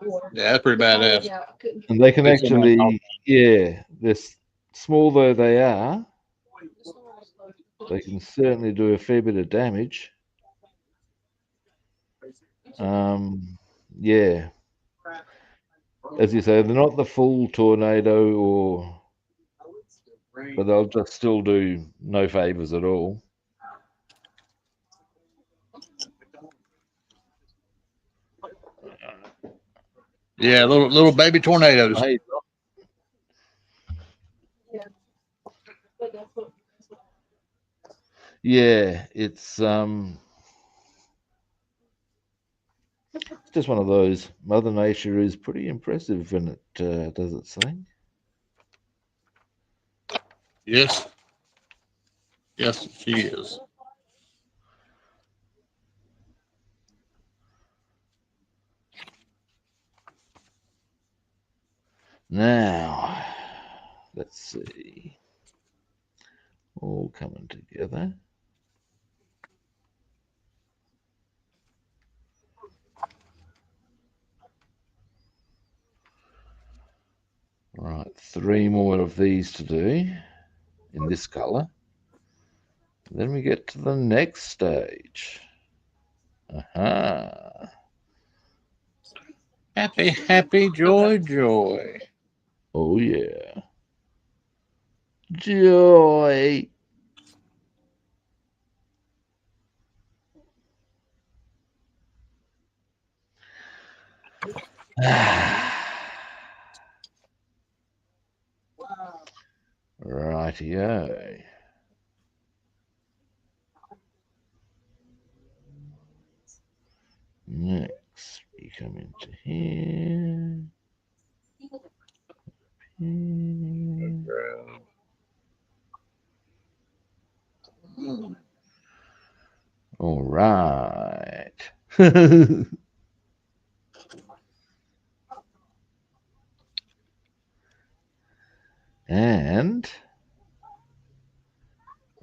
Yeah, that's pretty badass. Yeah, I couldn't. And they can It's a nice actually, yeah, small though they are, they can certainly do a fair bit of damage. Um, yeah, as you say, they're not the full tornado, but they'll just still do no favors at all. Yeah, little baby tornadoes. Hey, But that's what. yeah, it's just one of those. Mother Nature is pretty impressive when it does its thing. Yes, yes, she is. Now, let's see, all coming together. Right, 3 more of these to do in this color. Then we get to the next stage. Aha. Happy, happy, joy, joy. Oh, yeah. Joy. Rightio. Next, we come into here. All right. And,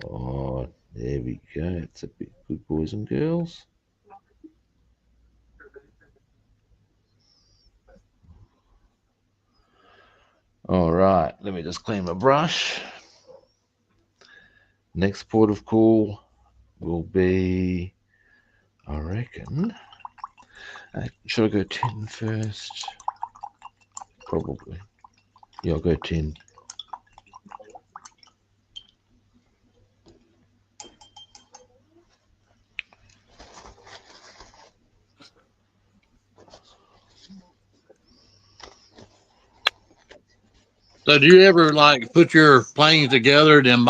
oh, there we go. It's a bit good, boys and girls. All right, let me just clean my brush. Next port of call will be, I reckon, should I go 10 first? Probably. Yeah, I'll go 10. So do you ever like put your planes together, then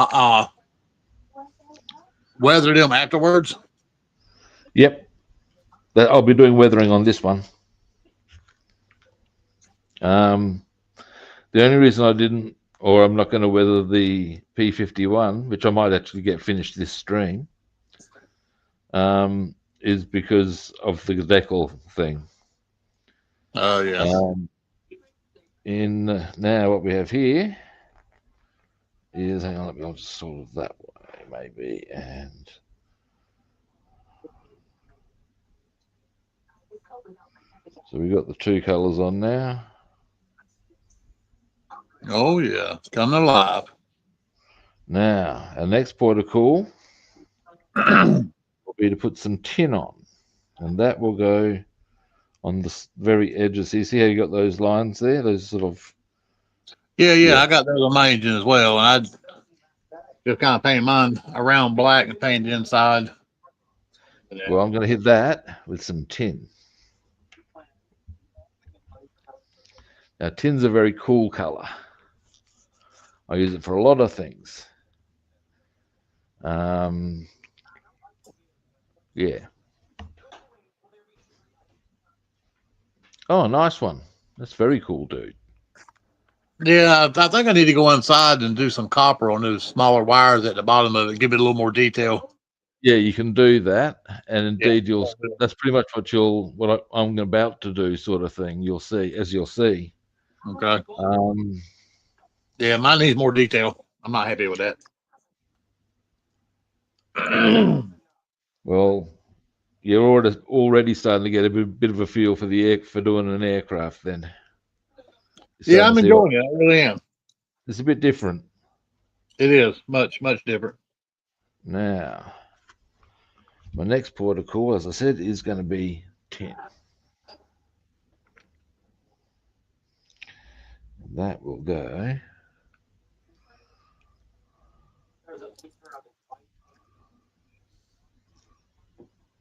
weather them afterwards? Yep, I'll be doing weathering on this one. The only reason I didn't, or I'm not going to weather the P51, which I might actually get finished this stream, is because of the decal thing. Oh yeah. In now, what we have here is, hang on, I'll just sort of that way, maybe, and so we got the two colors on now. Oh yeah, it's coming alive. Now, our next port of call will be to put some tin on, and that will go on the very edges. You see how you got those lines there? Those sort of. Yeah, Yeah. I got those on my engine as well, and I just kind of painted mine around black and painted inside. Well, I'm going to hit that with some tin. Now, tin's a very cool color. I use it for a lot of things. Yeah. Oh, nice one. That's very cool, dude. Yeah, I think I need to go inside and do some copper on those smaller wires at the bottom of it, give it a little more detail. Yeah, you can do that, and indeed, that's pretty much what I'm about to do, sort of thing. You'll see. Okay. Um, Yeah, mine needs more detail. I'm not happy with that. well, you're already starting to get a bit of a feel for for doing an aircraft. Then. Yeah, I'm enjoying it. I really am. It's a bit different. It is much different. Now, my next port of call, as I said, is going to be 10. That will go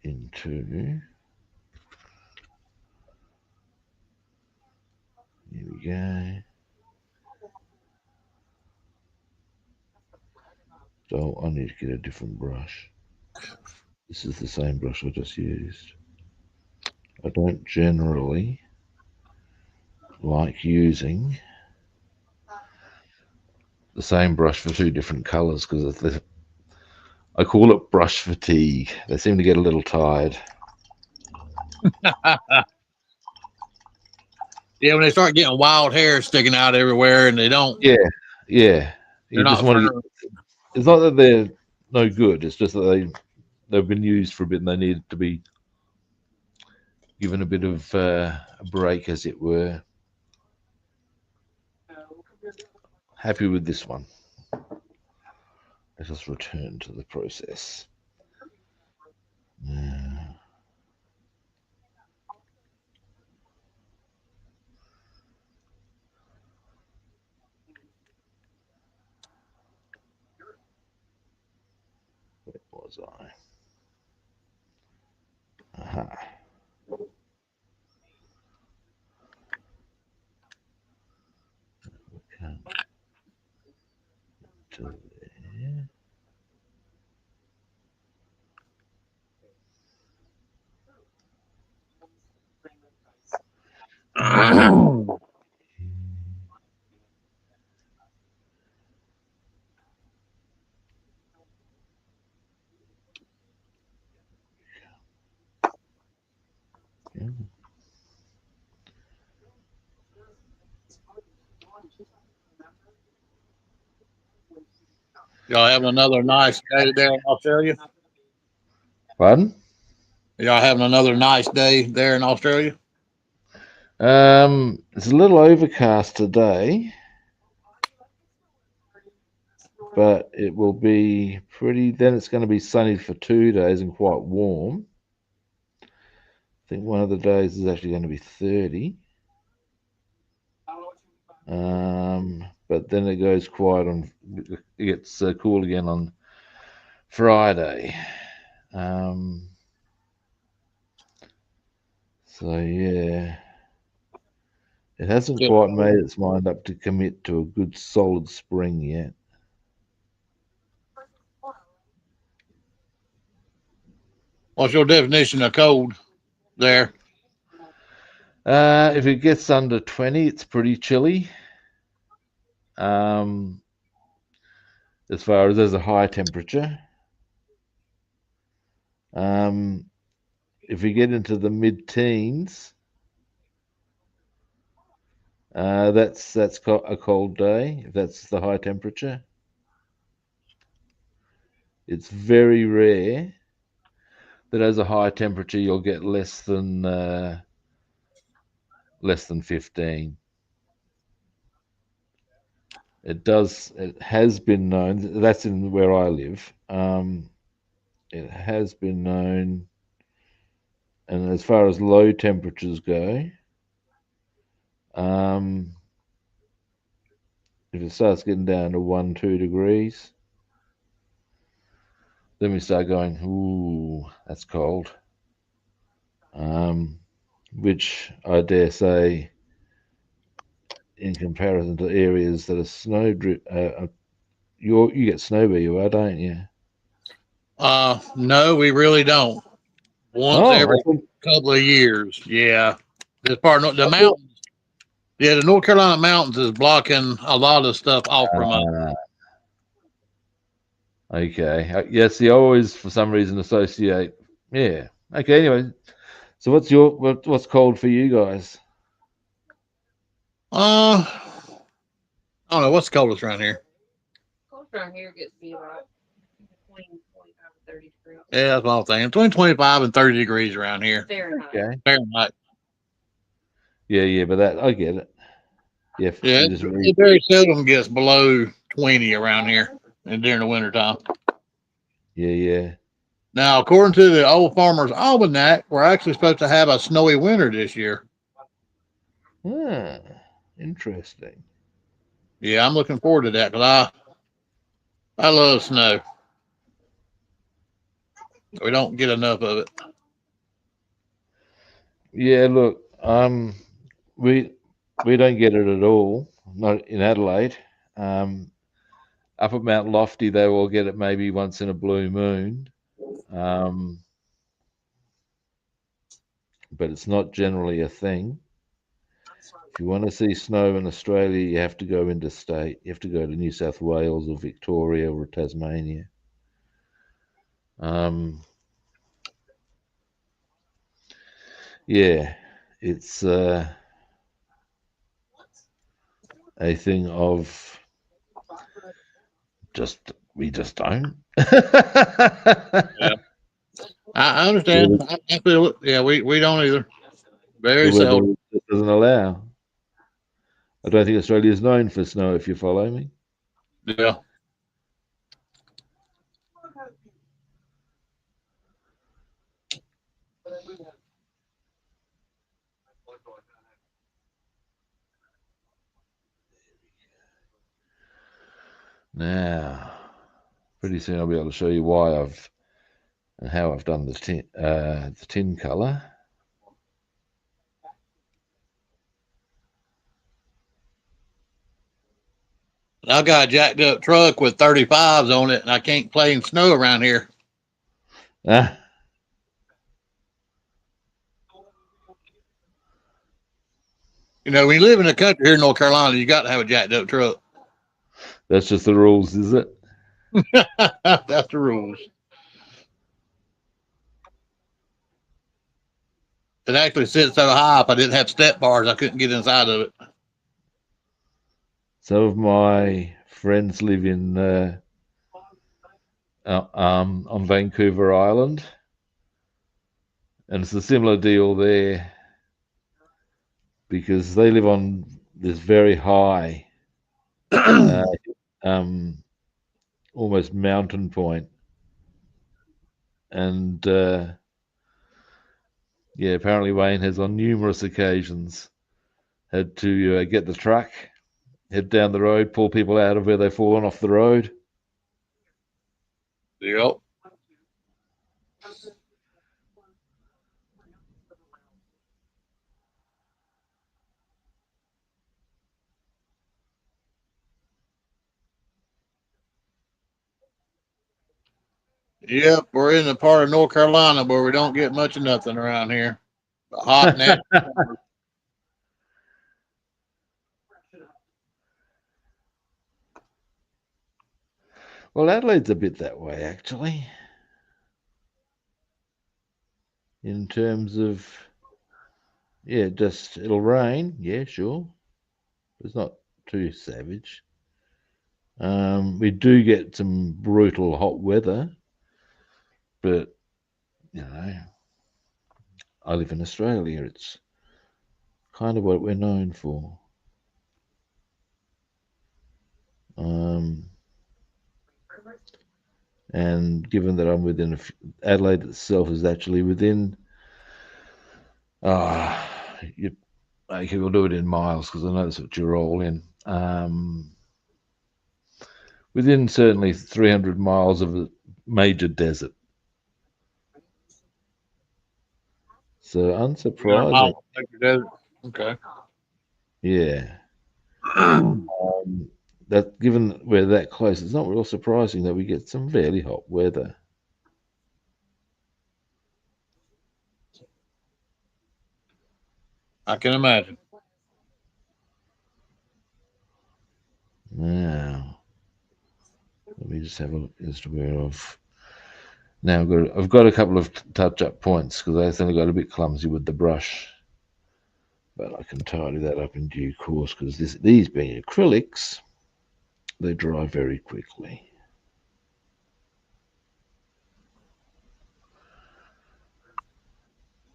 into, here we go. So I need to get a different brush. This is the same brush I just used. I don't generally like using the same brush for two different colors because I call it brush fatigue. They seem to get a little tired. Yeah, when they start getting wild hair sticking out everywhere and they don't. Yeah. They're not firm. It's not that they're no good. It's just that they've been used for a bit and they need to be given a bit of a break, as it were. Happy with this one. Let us return to the process. Where was I? Aha. Come to there. Yeah. Y'all having another nice day there in Australia? Pardon? Y'all having another nice day there in Australia? It's a little overcast today. but it will be pretty. Then it's going to be sunny for 2 days and quite warm. I think one of the days is actually going to be 30. But then it goes quiet on. It gets cool again on Friday. So yeah, it hasn't So, quite made its mind up to commit to a good solid spring yet. what's your definition of cold there? If it gets under 20, it's pretty chilly. As far as there's a high temperature. If we get into the mid-teens, that's a cold day. If that's the high temperature. It's very rare that as a high temperature you'll get less than 15. It has been known, that's in where I live. It has been known, and as far as low temperatures go, if it starts getting down to 1, 2 degrees, then we start going, ooh, that's cold. Which I dare say, in comparison to areas that are snow drip, you get snow where you are, don't you? No, we really don't. Once Oh, every couple of years. Yeah. This part of the mountains. Yeah, the North Carolina mountains is blocking a lot of stuff off from us. Okay. Yes, I always, for some reason, associate. Yeah. Okay. Anyway, so what's cold for you guys? I don't know what's the coldest around here. Cold around here gets to be about between 25 and 30 degrees. Yeah, that's what I'm saying. Between 25 and 30 degrees around here. Fahrenheit. Okay. Fahrenheit. Yeah, but that I get it. Yeah. Yeah, it very seldom gets below 20 around here and during the wintertime. Yeah. Now, according to the Old Farmer's Almanac, we're actually supposed to have a snowy winter this year. Ah, interesting. Yeah, I'm looking forward to that because I love snow. We don't get enough of it. Yeah, look, we don't get it at all. Not in Adelaide. Up at Mount Lofty, they will get it maybe once in a blue moon. But it's not generally a thing. If you want to see snow in Australia, you have to go interstate. You have to go to New South Wales or Victoria or Tasmania. Yeah, it's a thing of we just don't. Yeah. I understand. I feel it. Yeah, we don't either. Very The weather seldom. just doesn't allow. I don't think Australia is known for snow, if you follow me. Yeah. Now, pretty soon I'll be able to show you why and how I've done the tin color. I've got a jacked up truck with 35s on it, and I can't play in snow around here. Ah, You know, when you live in the country here in North Carolina, you got to have a jacked up truck. that's just the rules, is it? That's the rules. It actually sits so high. If I didn't have step bars, I couldn't get inside of it. Some of my friends live in on Vancouver Island, and it's a similar deal there because they live on this very high almost mountain point. And yeah, apparently Wayne has on numerous occasions had to get the truck, head down the road, pull people out of where they've fallen off the road. Yep. Yep, we're in the part of North Carolina where we don't get much of nothing around here. Hot and nasty. Well, Adelaide's a bit that way, actually, in terms of, yeah, just it'll rain, yeah, sure. It's not too savage. We do get some brutal hot weather, but you know, I live in Australia. It's kind of what we're known for. And given that I'm within Adelaide itself is actually within, you, okay, we'll do it in miles because I know that's what you're all in. Within certainly 300 miles of a major desert. So unsurprising. Okay. Yeah. That given we're that close, it's not real surprising that we get some fairly hot weather. I can imagine. Now, let me just have a look as to where now I've got a couple of touch-up points because I think I got a bit clumsy with the brush, but I can tidy that up in due course because these being acrylics, they dry very quickly.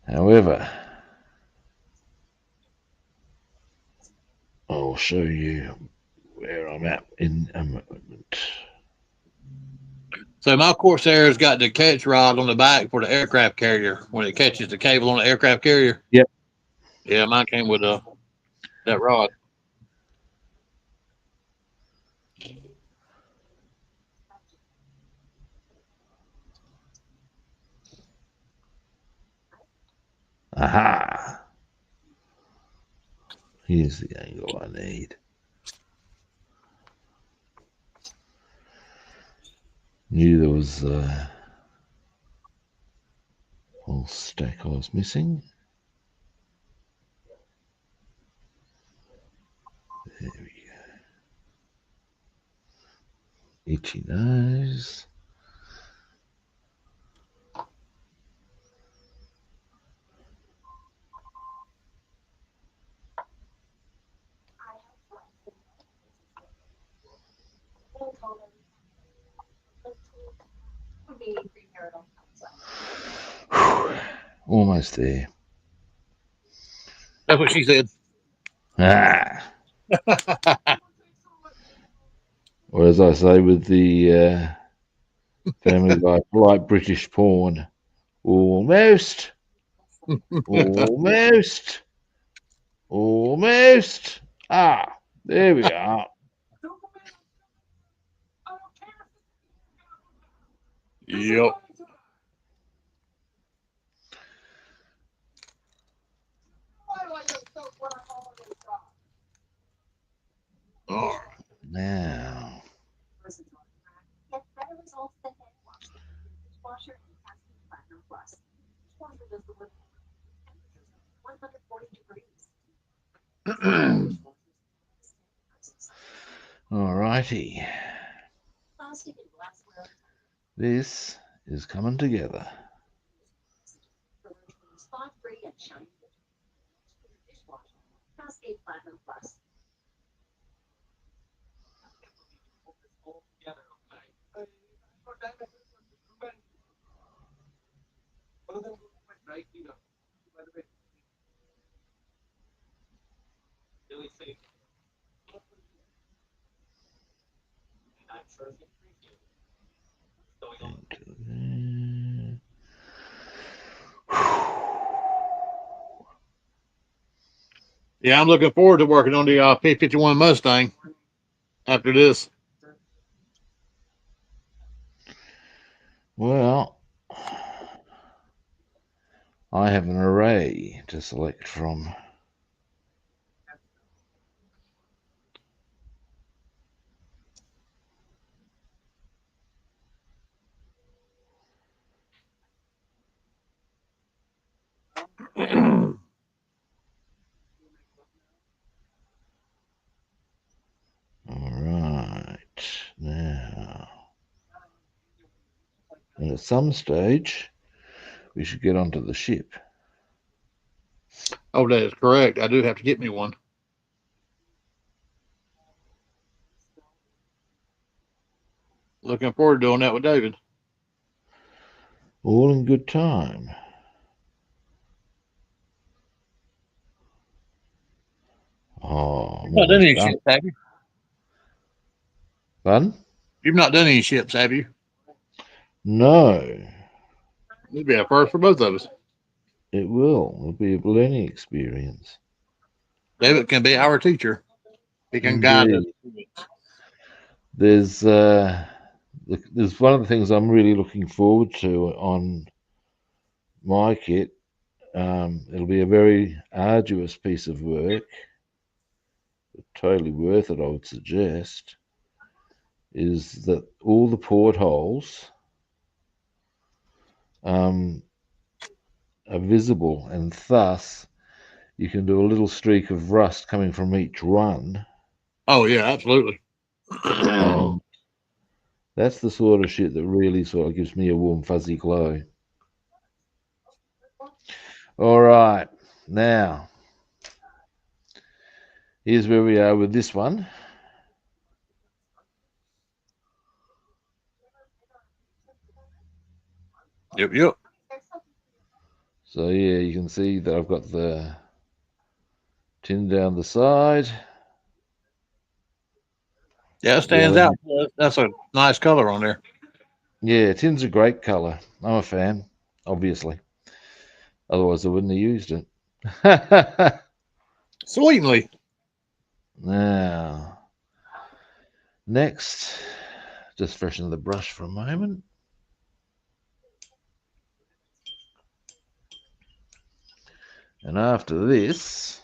However, I'll show you where I'm at in a moment. So my Corsair's got the catch rod on the back for the aircraft carrier when it catches the cable on the aircraft carrier. Yep. Yeah, mine came with that rod. Aha! Here's the angle I need. Knew there was a whole stack I was missing. There we go. Itchy nose. Almost there. That's what she said. Ah! Or as I say with the family life, like British porn, almost, almost, almost. Ah, there we are. Yep. All right. Now, all righty. This is coming together. Yeah, I'm looking forward to working on the P51 Mustang after this. Well, I have an array to select from. All right, now, and at some stage, we should get onto the ship. Oh, that is correct. I do have to get me one. Looking forward to doing that with David. All in good time. Oh, I'm You've not done almost any done. ships, have you? Fun? You've not done any ships, have you? No, It'd be a first for both of us. it will. It'll be a learning experience. David can be our teacher. He can guide us. Indeed. There's one of the things I'm really looking forward to on my kit. It'll be a very arduous piece of work, totally worth it, I would suggest, is that all the portholes are visible, and thus you can do a little streak of rust coming from each one. Oh yeah, absolutely. And that's the sort of shit that really sort of gives me a warm, fuzzy glow. All right, now here's where we are with this one. Yep. So yeah, you can see that I've got the tin down the side. Yeah, it stands out. That's a nice color on there. Yeah, tin's a great colour. I'm a fan, obviously. Otherwise, I wouldn't have used it. Sweetly. Now, next, just freshen the brush for a moment. And after this,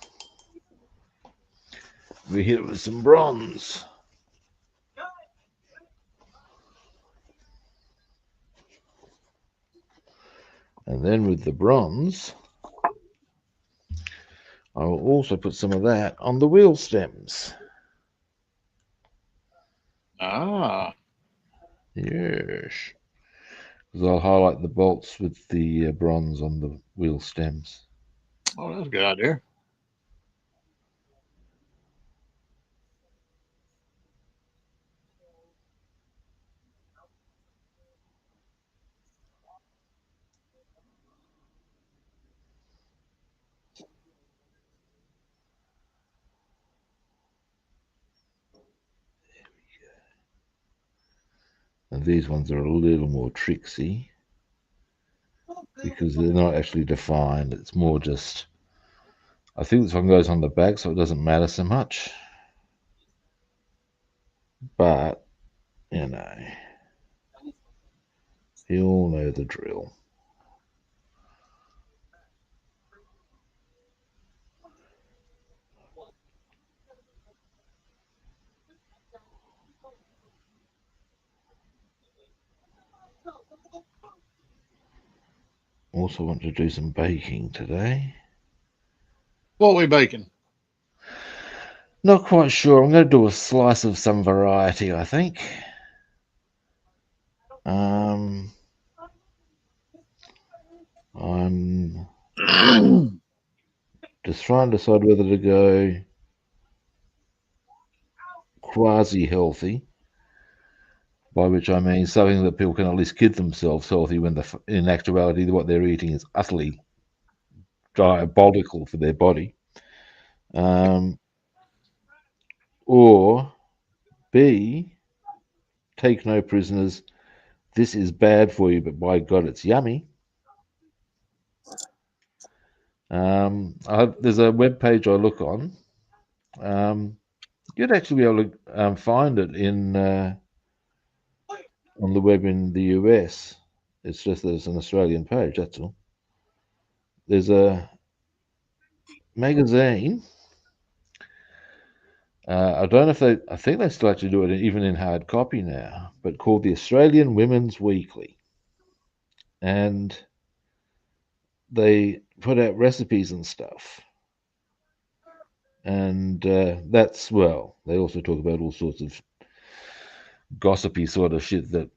we hit it with some bronze. And then with the bronze, I will also put some of that on the wheel stems. Ah. Yes. Because I'll highlight the bolts with the bronze on the wheel stems. Oh, that's a good idea. And these ones are a little more tricksy because they're not actually defined. It's more just, I think this one goes on the back, so it doesn't matter so much. But, you know, you all know the drill. Also want to do some baking today. What are we baking? Not quite sure. I'm going to do a slice of some variety, I think. I'm just trying to decide whether to go quasi-healthy, by which I mean something that people can at least kid themselves healthy when in actuality what they're eating is utterly diabolical for their body. Or B, take no prisoners. This is bad for you, but by God, it's yummy. There's a web page I look on. You'd actually be able to find it in on the web in the US. It's just that it's an Australian page. That's all. There's a magazine. I don't know if they. I think they still actually do it even in hard copy now, but called the Australian Women's Weekly, and they put out recipes and stuff. And that's, well, they also talk about all sorts of gossipy sort of shit that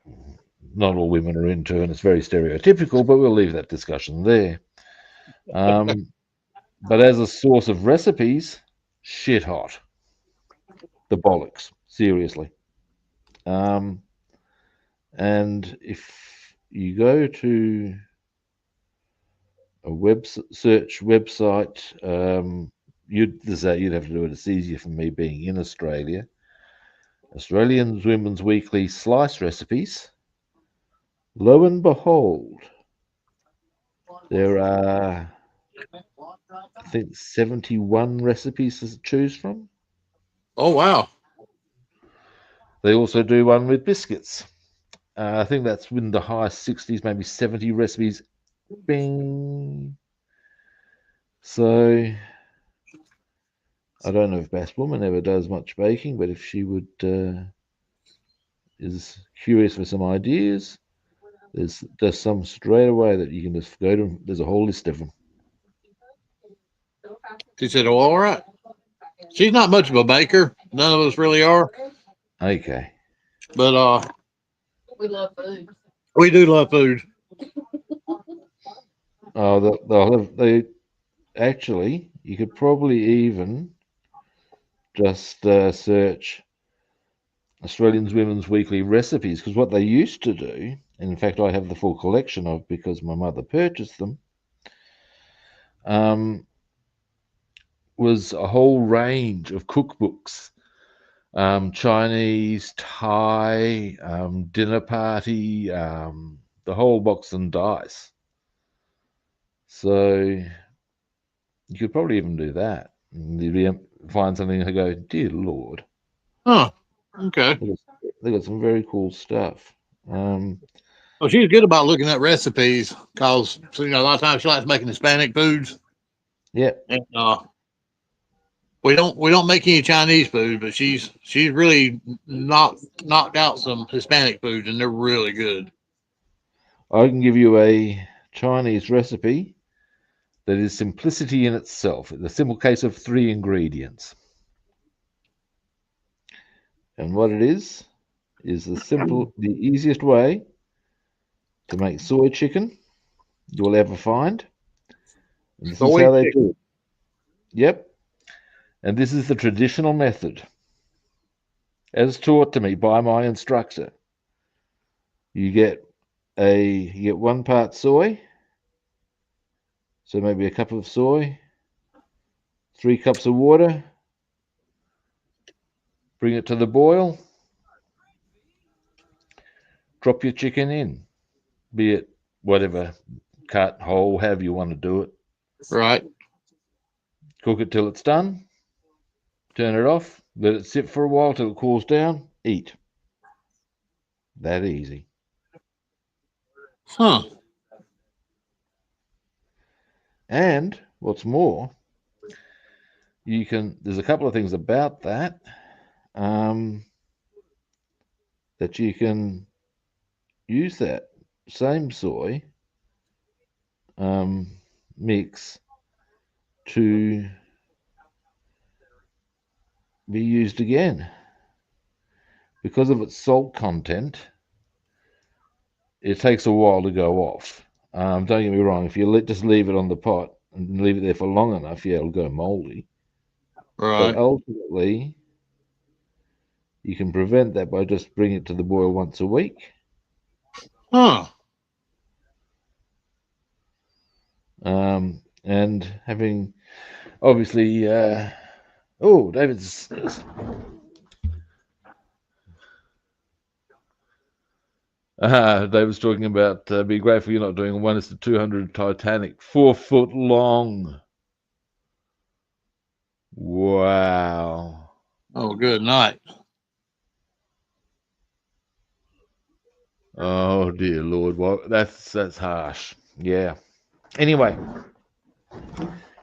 not all women are into, and it's very stereotypical, but we'll leave that discussion there. But as a source of recipes, shit hot. The bollocks, seriously. And if you go to a web search website, you'd have to do it. It's easier for me being in Australia. Australian Women's Weekly slice recipes. Lo and behold, there are, I think, 71 recipes to choose from. Oh, wow. They also do one with biscuits. I think that's in the high 60s, maybe 70 recipes. Bing. So I don't know if Basswoman ever does much baking, but if she would is curious for some ideas, there's some straight away that you can just go to. There's a whole list of them. She said, "Oh, all right." She's not much of a baker. None of us really are. Okay. But We love food. we do love food. Oh, they actually, you could probably even just search Australian Women's Weekly recipes, because what they used to do, and in fact I have the full collection of because my mother purchased them, was a whole range of cookbooks, Chinese, Thai, dinner party, the whole box and dice. So you could probably even do that. And you'd find something and go, dear Lord. Huh. Okay. They got some very cool stuff. Well, she's good about looking at recipes because a lot of times she likes making Hispanic foods. Yeah. And we don't make any Chinese food, but she's really knocked out some Hispanic foods, and they're really good. I can give you a Chinese recipe that is simplicity in itself. The simple case of 3 ingredients. And what it is the easiest way to make soy chicken you'll ever find. And this is how they do it. Yep. And this is the traditional method, as taught to me by my instructor. You get 1 part soy, so maybe a cup of soy, 3 cups of water, bring it to the boil, drop your chicken in, be it whatever, cut, whole, however you want to do it. Right. Cook it till it's done, turn it off, let it sit for a while till it cools down, eat. That easy. Huh. And what's more, there's a couple of things about that that you can use that same soy mix to be used again. Because of its salt content, it takes a while to go off. Don't get me wrong, if you just leave it on the pot and leave it there for long enough, yeah, it'll go moldy. Right. But ultimately, you can prevent that by just bringing it to the boil once a week. Huh. And having, obviously, David's. They was talking about be grateful you're not doing a 1:200 Titanic, 4 foot long. Wow. Oh, good night. Oh dear Lord, well, that's harsh. Yeah. Anyway,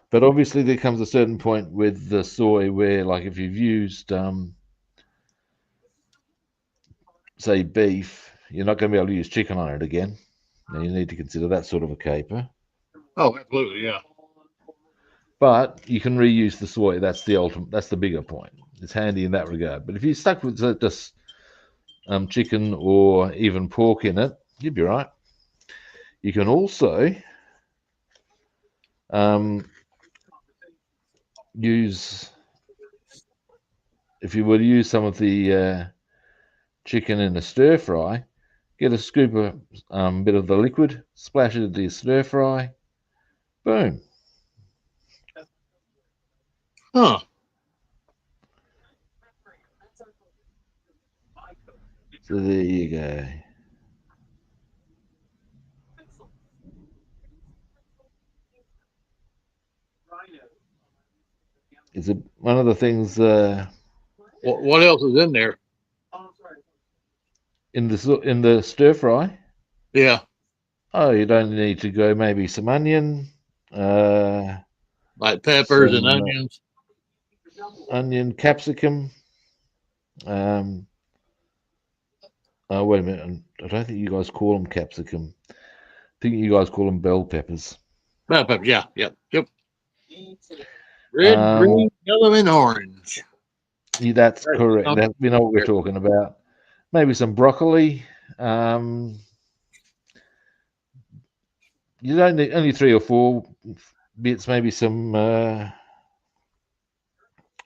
but obviously there comes a certain point with the soy where, like, if you've used, say, beef, you're not going to be able to use chicken on it again. Now you need to consider that sort of a caper. Oh, absolutely, yeah. But you can reuse the soy. That's the ultimate. That's the bigger point. It's handy in that regard. But if you're stuck with just chicken or even pork in it, you'd be right. You can also use, if you were to use some of the chicken in a stir fry, get a scoop of bit of the liquid, splash it into your stir fry, boom. Huh. So there you go. It's one of the things What else is in there? in the stir fry. Yeah, Oh, you don't need to go. Maybe some onion, like peppers and some onions. onion, capsicum. Um, oh, wait a minute. I don't think you guys call them capsicum. I think you guys call them bell peppers. Bell peppers, yeah, yep. Red, green, yellow, and orange. Yeah, that's Right, correct. something We know what we're there. talking about. Maybe some broccoli. You don't need only 3 or 4 bits. Maybe some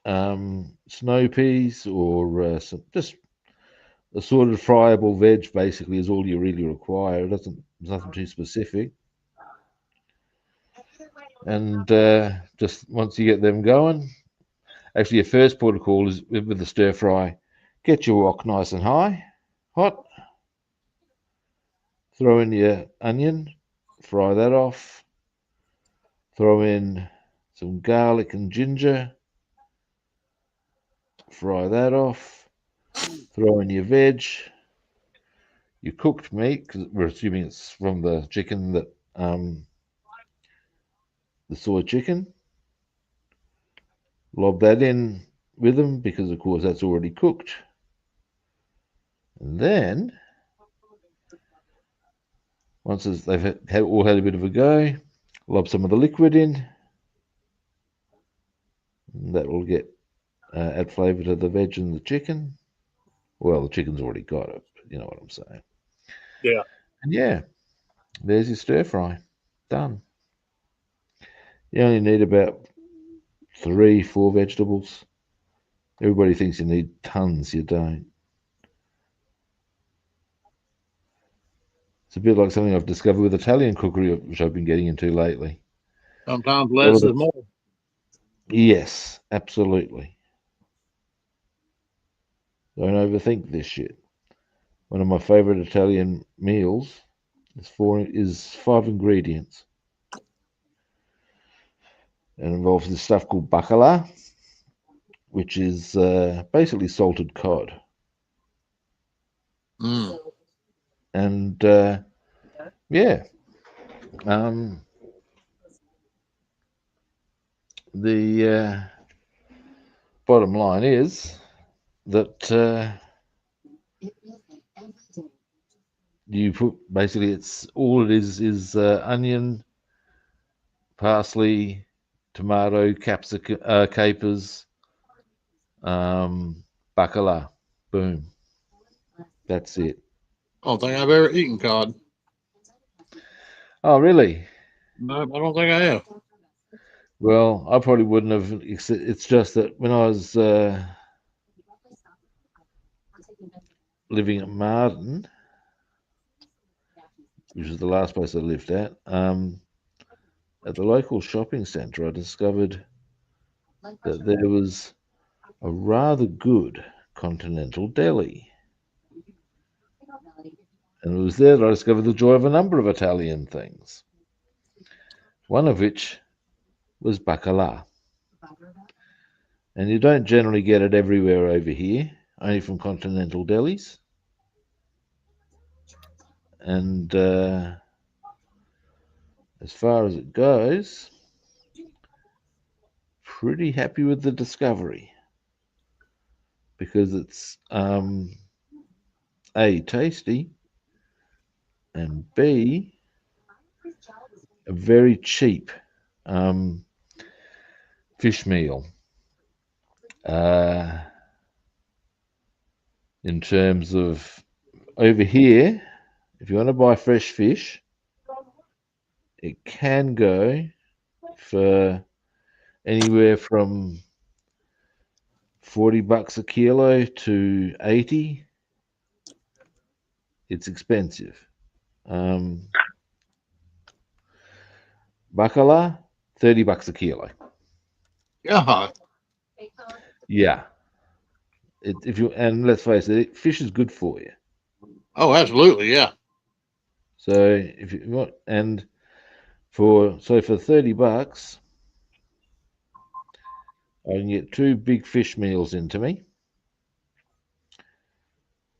snow peas or some just assorted friable veg. Basically, is all you really require. There's nothing too specific. And just once you get them going, actually, your first protocol is with the stir fry. Get your wok nice and hot. Throw in your onion, fry that off. Throw in some garlic and ginger, fry that off. Throw in your veg, your cooked meat, because we're assuming it's from the chicken that the soy chicken. Lob that in with them because, of course, that's already cooked. And then, once they've all had a bit of a go, lob some of the liquid in. And that will add flavour to the veg and the chicken. Well, the chicken's already got it. You know what I'm saying. Yeah. And yeah, there's your stir fry. Done. You only need about 3, 4 vegetables. Everybody thinks you need tons. You don't. It's a bit like something I've discovered with Italian cookery, which I've been getting into lately. Sometimes less is more. Yes, absolutely. Don't overthink this shit. One of my favorite Italian meals is 5 ingredients. It involves this stuff called bacala, which is basically salted cod. Mm. And yeah, the bottom line is that you put basically it's all it is onion, parsley, tomato, capsicum, capers, bacala. Boom. That's it. I don't think I've ever eaten cod. Oh, really? No, I don't think I have. Well, I probably wouldn't have. It's just that when I was living at Marden, which is the last place I lived at the local shopping centre, I discovered that there was a rather good continental deli. And it was there that I discovered the joy of a number of Italian things, one of which was bacala. And you don't generally get it everywhere over here, only from continental delis. And as far as it goes, pretty happy with the discovery because it's A, tasty, and B, a very cheap fish meal. In terms of over here, if you want to buy fresh fish, it can go for anywhere from $40 a kilo to 80. It's expensive. Bacala, $30 a kilo. Yeah. Yeah. If you and let's face it, fish is good for you. Oh, absolutely. Yeah. So if you want, and for $30, I can get 2 big fish meals into me,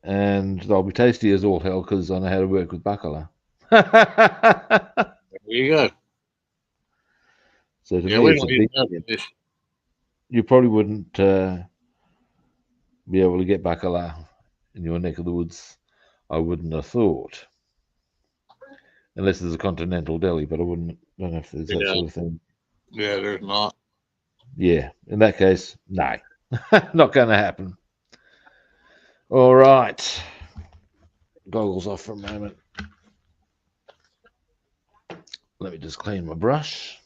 and they'll be tasty as all hell because I know how to work with bacala. There you go. So to Yeah, me, we it's a don't eat big enough hit. fish. You probably wouldn't be able to get bacala in your neck of the woods. I wouldn't have thought, unless there's a continental deli. But I don't know if there's that Yeah. sort of thing. Yeah, there's not. Yeah, in that case, no, not going to happen. All right, goggles off for a moment. Let me just clean my brush.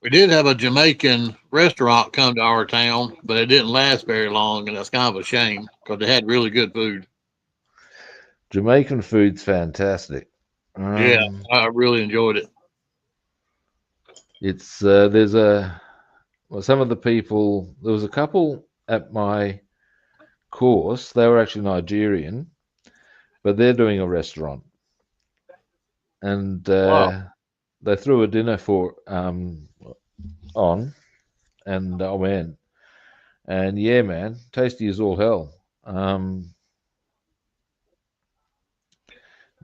We did have a Jamaican restaurant come to our town, but it didn't last very long, and that's kind of a shame because they had really good food. Jamaican food's fantastic. Yeah, I really enjoyed it. It's some of the people. There was a couple at my course. They were actually Nigerian, but they're doing a restaurant, and Wow. they threw a dinner for on, and I went, and yeah, man, tasty as all hell.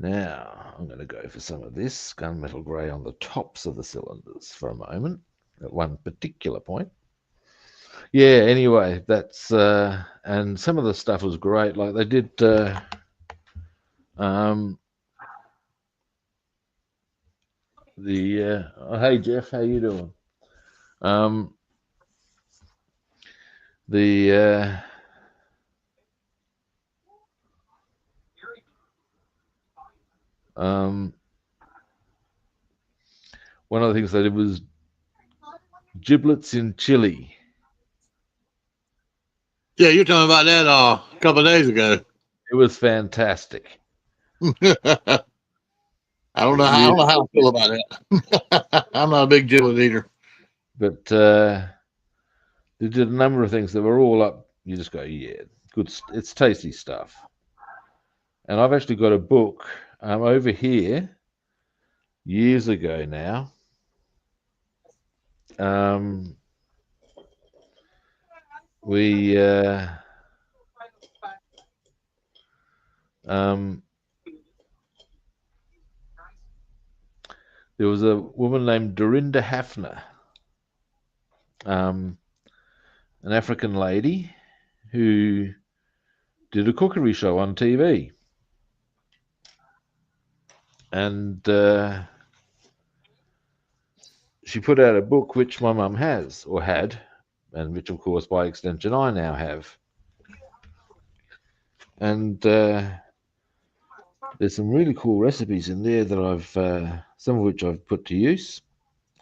Now I'm going to go for some of this gunmetal grey on the tops of the cylinders for a moment at one particular point. Yeah, anyway, that's and some of the stuff was great. Like they did hey Jeff, how you doing? The one of the things they did was giblets in chili. Yeah, you're talking about that a couple of days ago. It was fantastic. I don't know. I Really don't know how I feel about that. I'm not a big giblet eater. But they did a number of things that were all up. You just go, yeah, good. It's tasty stuff. And I've actually got a book over here years ago now. We there was a woman named Dorinda Hafner, an African lady who did a cookery show on TV. And she put out a book which my mum has or had, and which, of course, by extension, I now have. And there's some really cool recipes in there that I've, some of which I've put to use.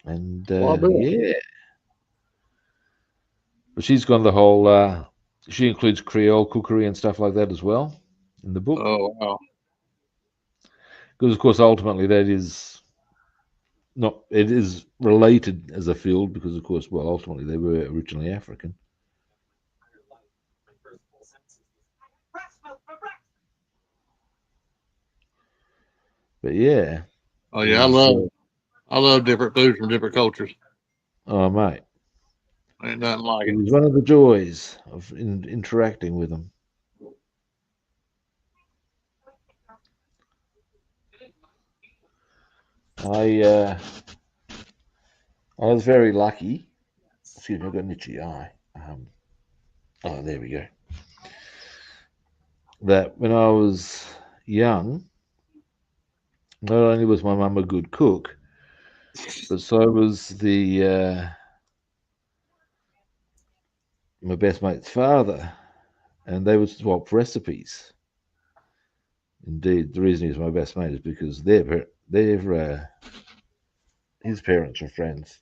And yeah, but she's gone the whole She includes Creole cookery and stuff like that as well in the book. Oh, wow. Because, of course, ultimately that is not, it is related as a field because, of course, well, ultimately they were originally African. But yeah, Oh, it yeah. was, I love different foods from different cultures. oh, mate, Ain't nothing like it it. was one of the joys of interacting with them. I was very lucky. Excuse me, I've got an itchy eye. Oh, there we go. That when I was young, not only was my mum a good cook, but so was my best mate's father, and they would swap recipes. Indeed, the reason he's my best mate is because his parents are friends.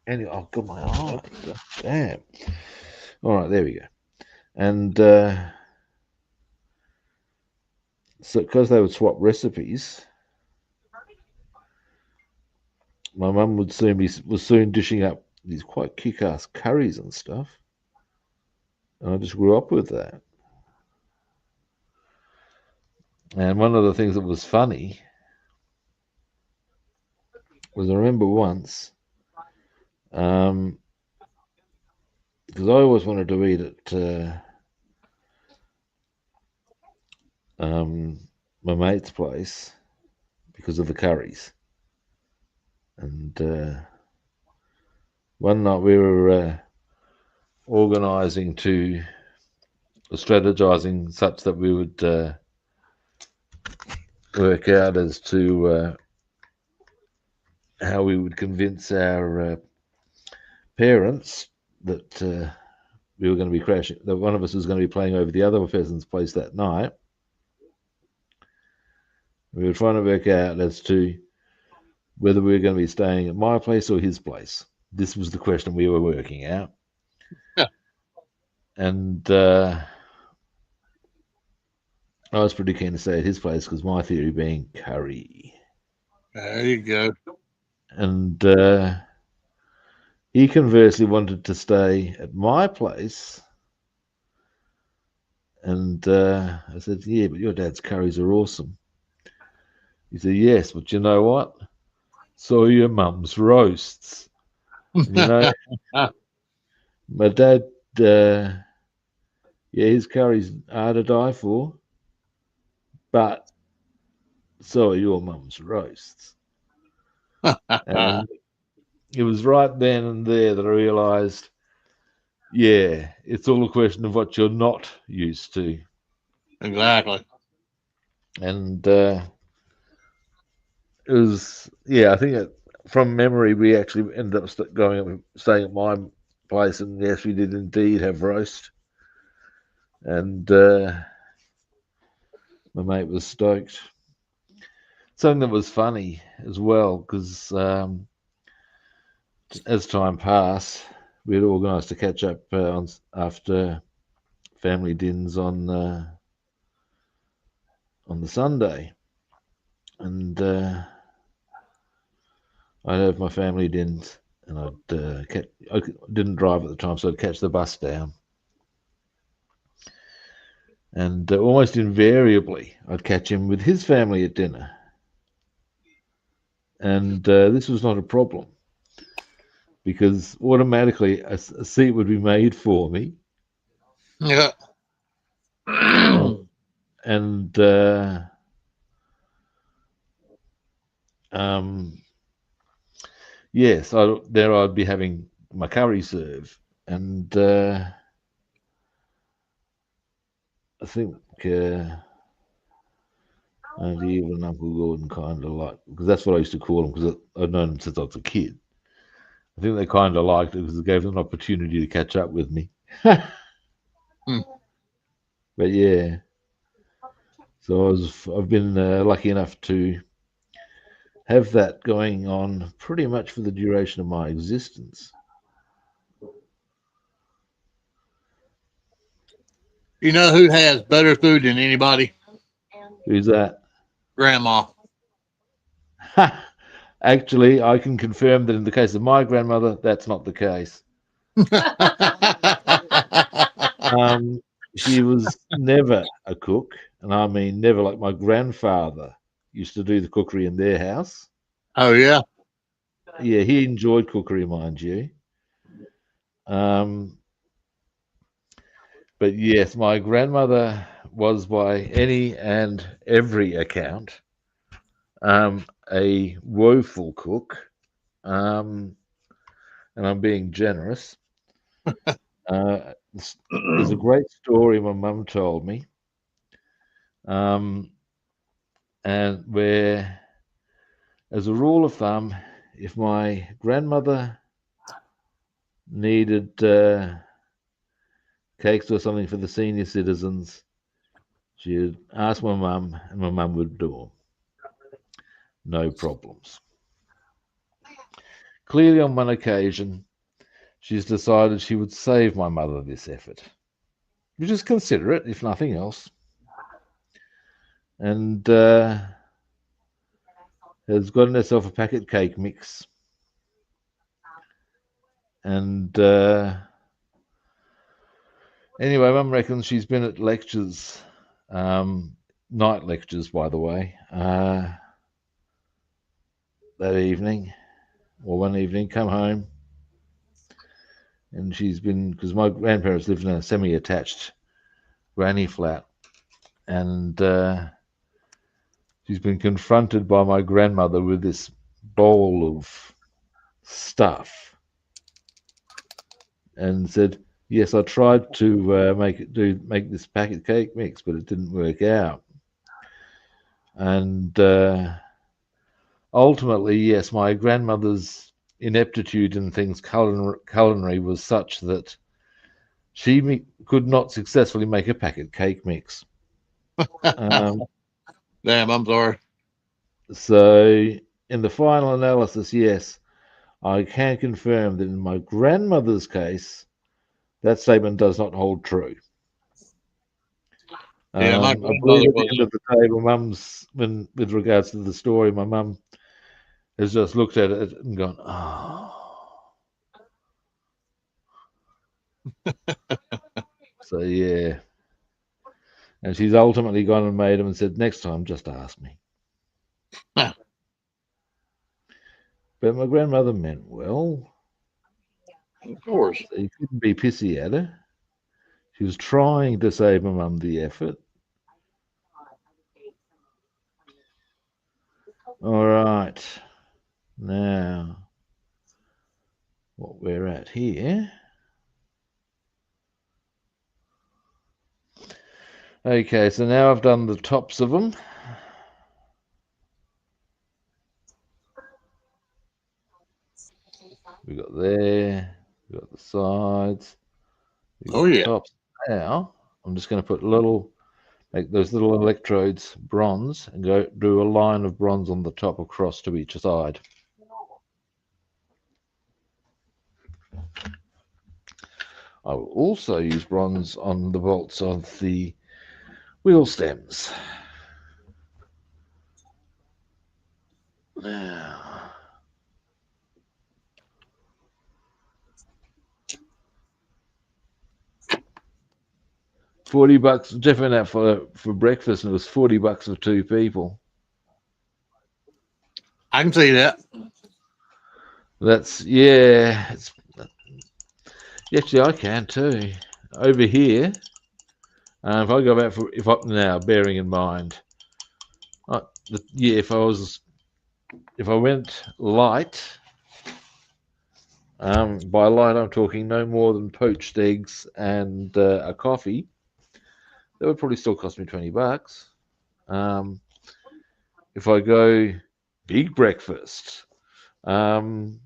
Anyway, I've got my eye. Damn. All right, there we go. And so, because they would swap recipes, my mum was soon dishing up these quite kick-ass curries and stuff, and I just grew up with that. And one of the things that was funny was I remember once, because I always wanted to eat at my mate's place because of the curries. And one night we were strategizing such that we would work out as to how we would convince our parents that we were going to be crashing, that one of us was going to be playing over the other person's place that night. We were trying to work out as to whether we were going to be staying at my place or his place. This was the question we were working out. Yeah. And I was pretty keen to stay at his place because my theory being curry. There you go. And he conversely wanted to stay at my place. And I said, yeah, but your dad's curries are awesome. He said, yes, but you know what? So are your mum's roasts. And, you know, my dad, yeah, his curries are to die for, but so are your mum's roasts. And it was right then and there that I realised, yeah, it's all a question of what you're not used to. Exactly. And it was, yeah, I think from memory, we actually ended up staying at my place, and yes, we did indeed have roast. And my mate was stoked. Something that was funny as well, because as time passed, we had organised to catch up after family dinners on the Sunday, and I'd have my family dinners, and I didn't drive at the time, so I'd catch the bus down, and almost invariably I'd catch him with his family at dinner, and this was not a problem because automatically a seat would be made for me. Yeah. And yes, I'd be having my curry serve, and I think Auntie Eva and Uncle Gordon kind of like, because that's what I used to call them because I'd known them since I was a kid. I think they kind of liked it because it gave them an opportunity to catch up with me. But yeah, so I've been lucky enough to have that going on pretty much for the duration of my existence. You know who has better food than anybody? Who's that? Grandma. Actually, I can confirm that in the case of my grandmother, that's not the case. She was never a cook, and I mean never. Like my grandfather used to do the cookery in their house. Oh yeah. Yeah, he enjoyed cookery, mind you. Um, but yes, my grandmother was by any and every account a woeful cook, and I'm being generous. There's a great story my mum told me, um, and where, as a rule of thumb, if my grandmother needed cakes or something for the senior citizens, she'd ask my mum, and my mum would do them. No problems. Clearly, on one occasion, she's decided she would save my mother this effort, which is considerate, if nothing else, and has gotten herself a packet cake mix. And anyway, Mum reckons she's been at lectures, night lectures, by the way, that evening, or one evening, come home, and she's been, because my grandparents lived in a semi-attached granny flat, and she's been confronted by my grandmother with this bowl of stuff, and said, "Yes, I tried to make this packet cake mix, but it didn't work out." And ultimately, yes, my grandmother's ineptitude in things culinary was such that she could not successfully make a packet cake mix. Um, Damn, I'm sorry. so, in the final analysis, yes, I can confirm that in my grandmother's case, that statement does not hold true. Yeah, my I believe grandmother at the was. end of the day, with regards to the story, my mum has just looked at it and gone, "Oh." So yeah, and she's ultimately gone and made him and said, "Next time, just ask me." Huh, But my grandmother meant well. of course. So you couldn't be pissy at her. She was trying to save my mum the effort. All right, now what we're at here. Okay, so now I've done the tops of them. We got there, we got the sides, we got Oh the yeah. tops. Now I'm just going to put make those little electrodes bronze and go do a line of bronze on the top across to each side. I will also use bronze on the bolts of the wheel stems. Now, $40. Jeff went out for breakfast, and it was $40 for two people. I can see that. That's yeah. Actually, I can too. Over here, if I go back if I now, bearing in mind, if I went light, by light I'm talking no more than poached eggs and a coffee. That would probably still cost me $20. If I go big breakfast, it'll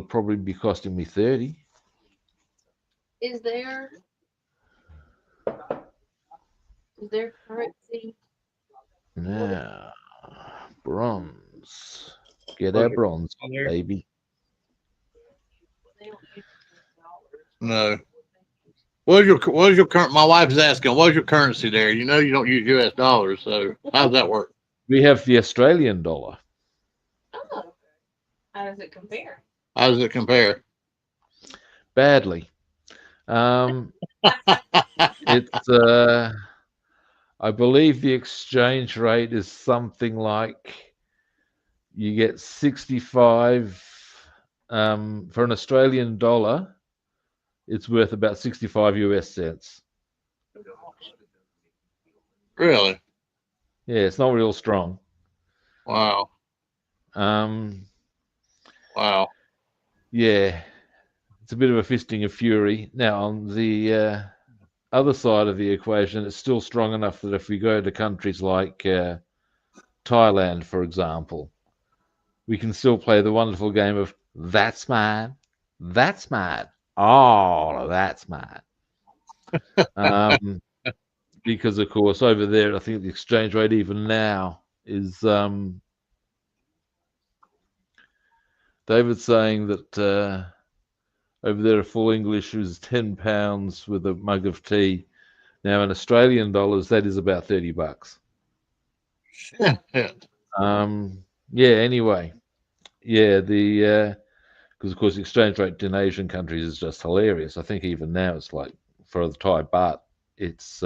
probably be costing me 30. Is there currency? Now, bronze. Get Was our it bronze, on there? baby. They don't give $100. No. What is your current? My wife is asking, what's your currency there? You know, you don't use U.S. dollars, so how does that work? We have the Australian dollar. Oh, how does it compare? How does it compare? Badly. It's I believe the exchange rate is something like you get 65 for an Australian dollar. It's worth about 65 US cents. Really? Yeah, it's not real strong. Wow. Um, Wow. yeah, it's a bit of a fisting of fury. Now, on the other side of the equation, it's still strong enough that if we go to countries like Thailand, for example, we can still play the wonderful game of that's mine, that's mine, oh, that's mine. Because, of course, over there, I think the exchange rate even now is David's saying that over there a full English is £10 with a mug of tea. Now, in Australian dollars, that is about $30. Shit. Yeah, anyway. Yeah, the because of course the exchange rate in Asian countries is just hilarious. I think even now it's like for the Thai baht, it's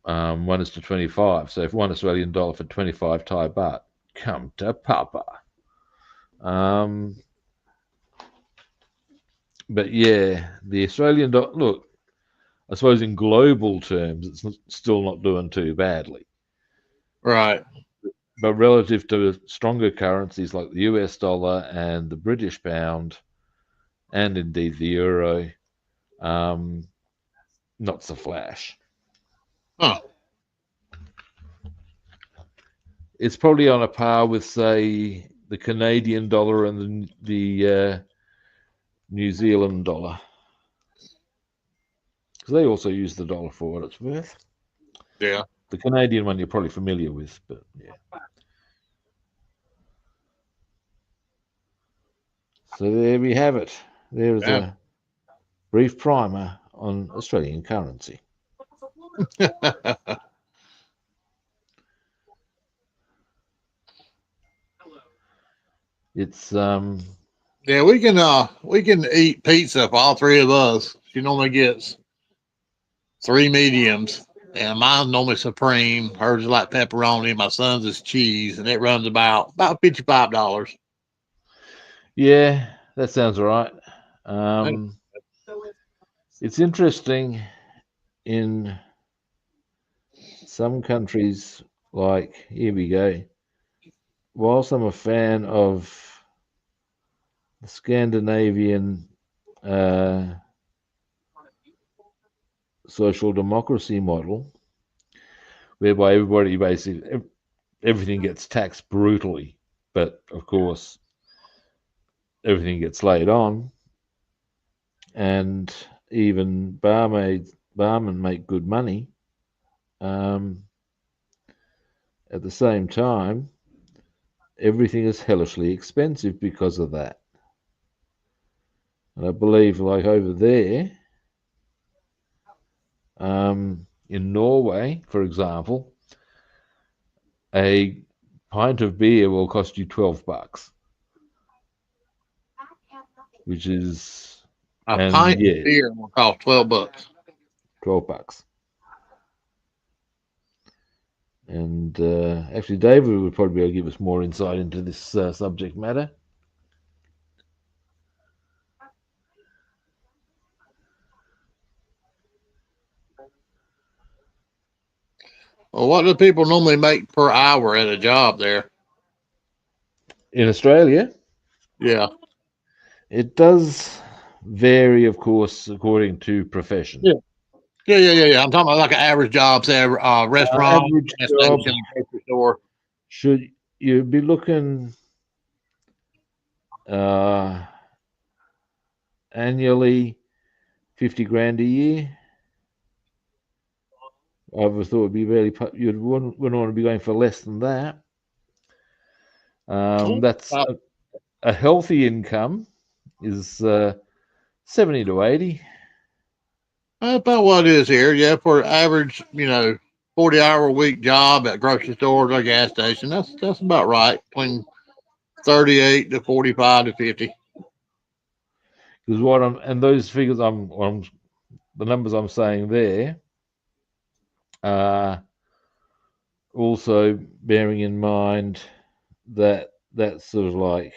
1:25. So if one Australian dollar for 25 Thai baht, come to Papa. But yeah, the Australian dollar. Look, I suppose in global terms, it's still not doing too badly. Right. But relative to stronger currencies like the US dollar and the British pound, and indeed the euro, not so flash. Huh. It's probably on a par with, say, the Canadian dollar and the New Zealand dollar, because they also use the dollar for what it's worth. Yeah. The Canadian one you're probably familiar with, but yeah. So there we have it. There's Yeah. a brief primer on Australian currency. It's Yeah, we can eat pizza for all three of us. She normally gets three mediums, and mine's normally supreme. Hers is like pepperoni. My son's is cheese, and it runs about $55. yeah, that sounds right. It's interesting in some countries, like here we go. Whilst I'm a fan of the Scandinavian social democracy model, whereby everybody basically everything gets taxed brutally, but of course everything gets laid on, and even barmen make good money. At the same time, everything is hellishly expensive because of that. And I believe, like over there, in Norway, for example, a pint of beer will cost you $12, which is, A and pint of yeah, beer will cost $12. $12. And actually, David would probably be able to give us more insight into this subject matter. Well, what do people normally make per hour at a job there? In Australia, Yeah. it does vary, of course, according to profession. Yeah. Yeah. I'm talking about like an average job, say a restaurant, Average gas job, station, grocery store. should you be looking uh, annually 50 grand a year? I would thought it'd be really, wouldn't want to be going for less than that. That's About a healthy income is 70 to 80. About what it is here. Yeah, for average, 40-hour a week job at grocery stores or gas station. That's about right. Between 38 to 45 to 50. Because and those figures the numbers I'm saying there are also bearing in mind that that's sort of like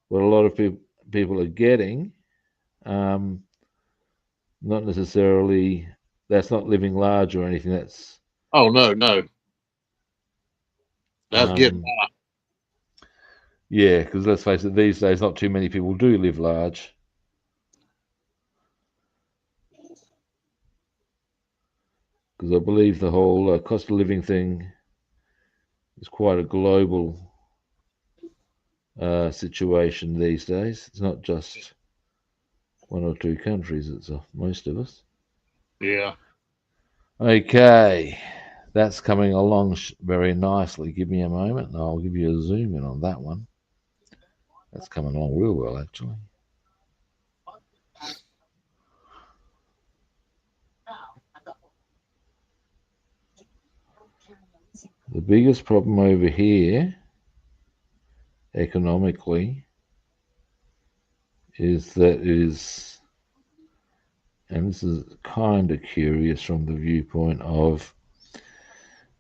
what a lot of people are getting. Not necessarily, that's not living large or anything. That's Oh no. That's getting um, yeah, because let's face it, these days not too many people do live large. Because I believe the whole cost of living thing is quite a global situation these days. It's not just one or two countries, it's most of us. Yeah. Okay, that's coming along very nicely. Give me a moment and I'll give you a zoom in on that one. That's coming along real well, actually. The biggest problem over here, economically, is that it is, and this is kind of curious from the viewpoint of,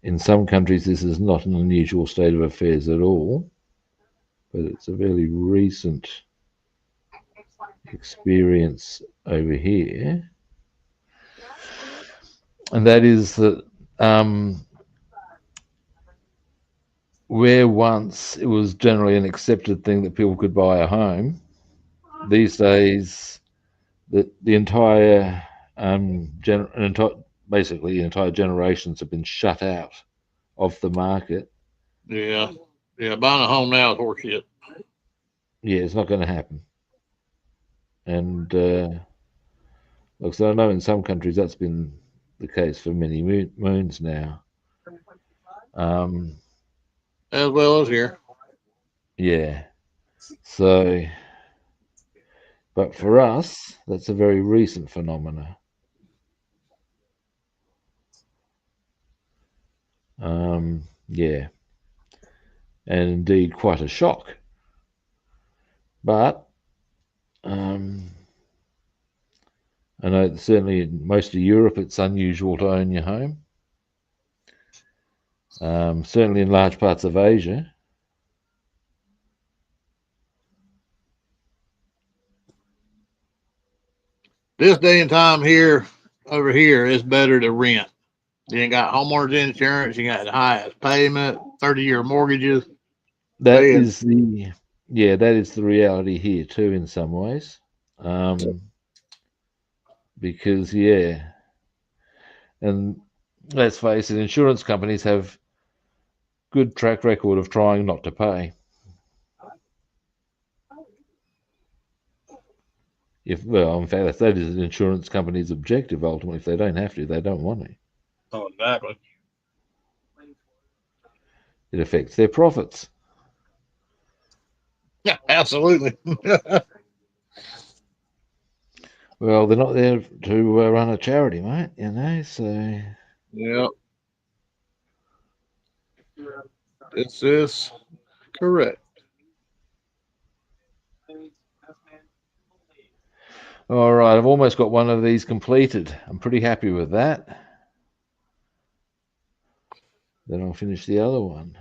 in some countries, this is not an unusual state of affairs at all, but it's a fairly recent experience over here. And that is that where once it was generally an accepted thing that people could buy a home, these days the entire basically the entire generations have been shut out of the market. Yeah. Yeah. Buying a home now is horseshit. Yeah, it's not going to happen. And look, so I know in some countries that's been the case for many moons now. As well as here. Yeah. So, but for us, that's a very recent phenomena. Yeah, and indeed quite a shock. But I know that certainly in most of Europe it's unusual to own your home. Certainly in large parts of Asia. This day and time here, over here, it's better to rent. You ain't got homeowners insurance. You got the highest payment, 30-year mortgages. That Paying. is the reality here too in some ways. Because and let's face it, insurance companies have good track record of trying not to pay. In fact, that is an insurance company's objective ultimately. If they don't have to, they don't want to. Oh, exactly. It affects their profits. Yeah, absolutely. Well, they're not there to run a charity, mate, so. Yeah. This is correct. All right, I've almost got one of these completed. I'm pretty happy with that. Then I'll finish the other one.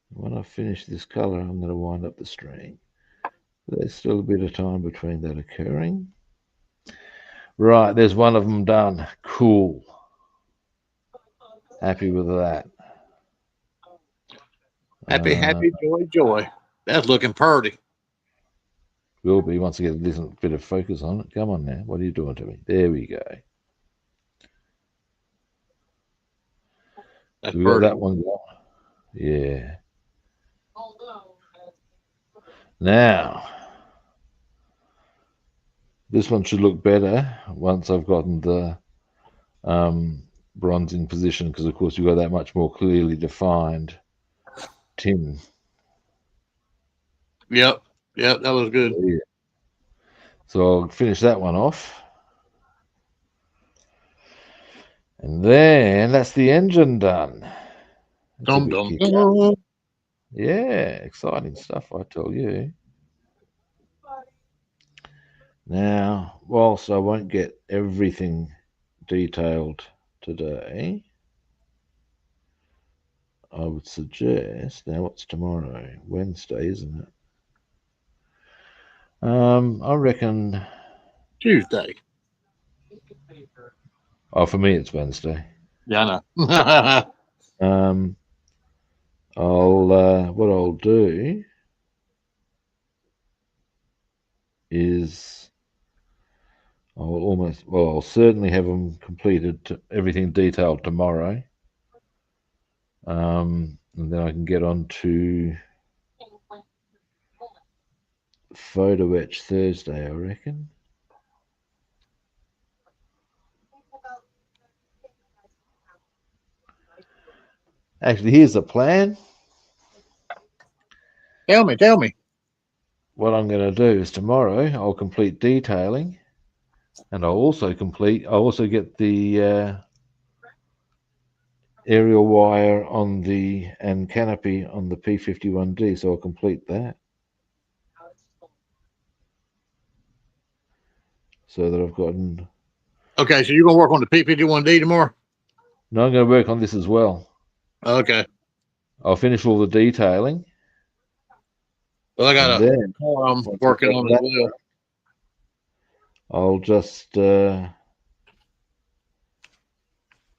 When I finish this color, I'm going to wind up the string. There's still a bit of time between that occurring. Right, there's one of them done. Cool. Happy with that. Happy, joy. That's looking pretty. Will be once I get a decent bit of focus on it. Come on now. What are you doing to me? There we go. That's So we got pretty. that one going. Yeah. Now, this one should look better once I've gotten the bronze in position, because of course you've got that much more clearly defined tin. Yep, that was good. Yeah. So I'll finish that one off. And then that's the engine done. That's a Dum, bit dum, kick-ass. dum. Yeah, exciting stuff, I tell you. Now, whilst I won't get everything detailed today, I would suggest, now what's tomorrow? Wednesday, isn't it? I reckon, Tuesday. oh, for me it's Wednesday. Yeah, I know. What I'll do is I'll certainly have them completed, everything detailed tomorrow. And then I can get on to photo etch Thursday, I reckon. Actually, here's the plan. Tell me. What I'm going to do is tomorrow I'll complete detailing, and I'll also get the aerial wire on and canopy on the P51D, so I'll complete that. So that I've gotten. Okay, so you're gonna work on the P51D tomorrow? No, I'm going to work on this as well. Okay. I'll finish all the detailing. Well, I got And a then car I'm once I've working got on as that well. I'll just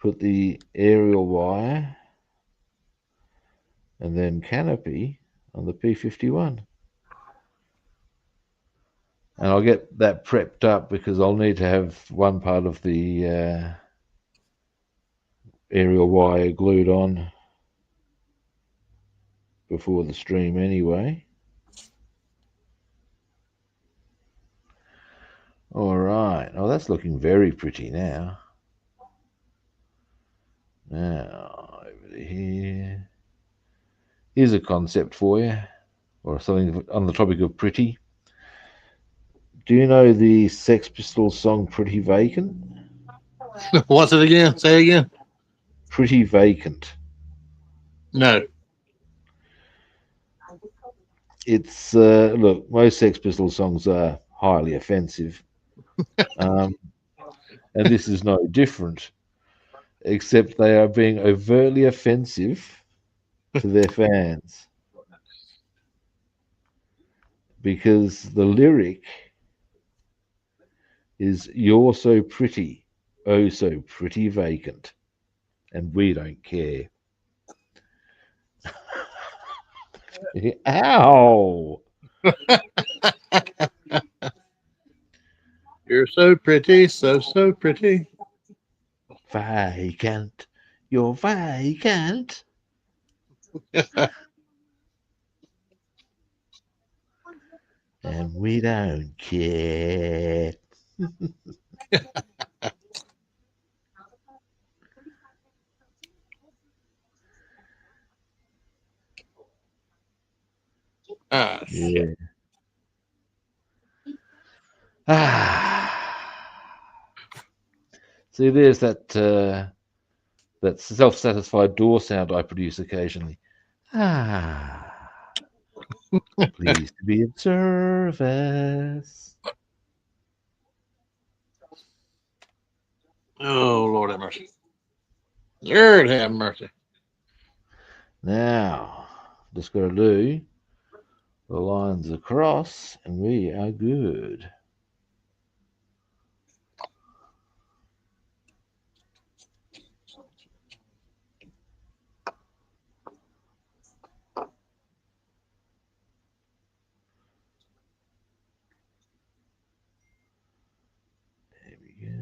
put the aerial wire and then canopy on the P51. And I'll get that prepped up because I'll need to have one part of the aerial wire glued on before the stream anyway. All right. Oh, that's looking very pretty now. Now, over here. Here's a concept for you, or something on the topic of pretty. Do you know the Sex Pistols song Pretty Vacant? What's it again? Say it again. Pretty Vacant. No. It's, look, most Sex Pistols songs are highly offensive. And this is no different, except they are being overtly offensive to their fans. Because the lyric is, "You're so pretty, oh so pretty vacant, and we don't care." Ow! You're so pretty, so pretty. Vacant. You're vacant. And we don't care. Ah, shit. Yeah. Ah. See, there's that self-satisfied door sound I produce occasionally. Ah. Pleased to be of service. Oh, Lord have mercy. Lord have mercy. Now, just got to do the lines across, and we are good. There we go.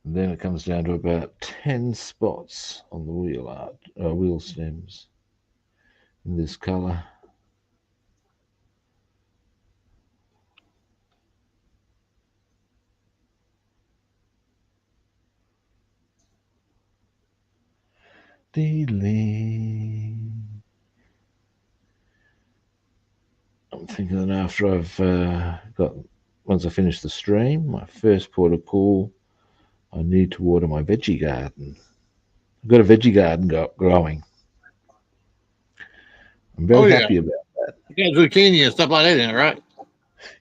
And then it comes down to about 10 spots on the wheel stems in this color. Delete. thinking after once I finish the stream, my first port of call, I need to water my veggie garden. I've got a veggie garden growing. I'm very happy about that. You got zucchini and stuff like that in it, right?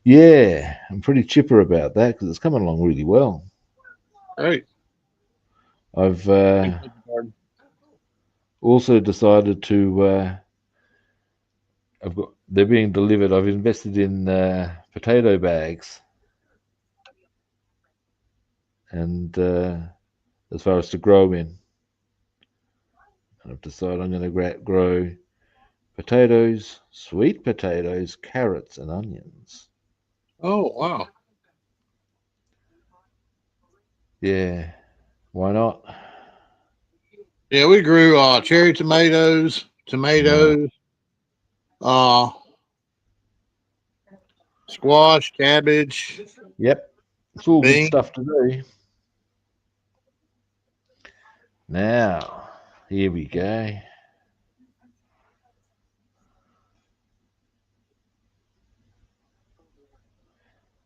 Yeah, I'm pretty chipper about that because it's coming along really well. Right. I've also decided to. They're being delivered. I've invested in potato bags, and as far as to grow in, and I've decided I'm going to grow potatoes, sweet potatoes, carrots, and onions. Oh, wow. Yeah, why not? Yeah, we grew cherry tomatoes, squash, cabbage. Yep, it's all good Beans. stuff to do. Now, here we go.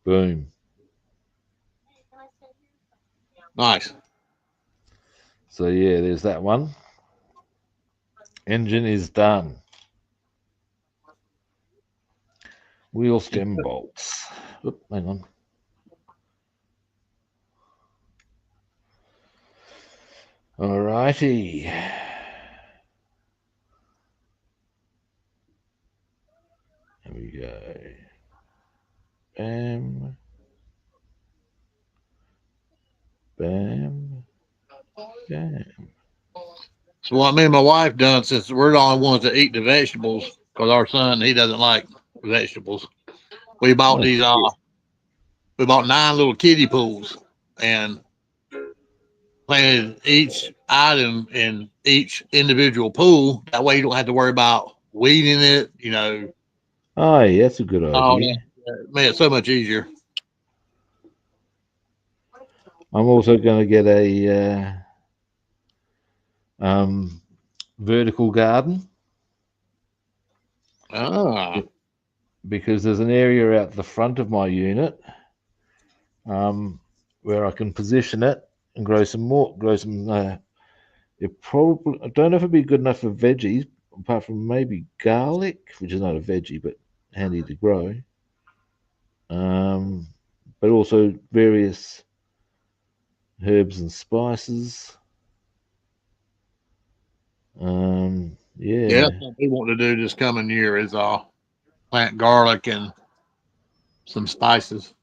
Boom. Nice. So yeah, there's that one. Engine is done. Wheel stem bolts. Oop, hang on. Alrighty. Here we go. Bam. Bam. Bam. So what me and my wife done, since we're the only ones that eat the vegetables, because our son, he doesn't like vegetables. We bought Oh, these shit. we bought 9 little kiddie pools and planted each item in each individual pool. That way you don't have to worry about weeding it, Oh, yeah, that's a good all that. idea. It made it so much easier. I'm also going to get a vertical garden Ah. because there's an area out the front of my unit where I can position it and grow some more. It probably, I don't know if it'd be good enough for veggies, apart from maybe garlic, which is not a veggie but handy to grow. But also various herbs and spices. Yeah, Yeah. that's what we want to do this coming year is plant garlic and some spices.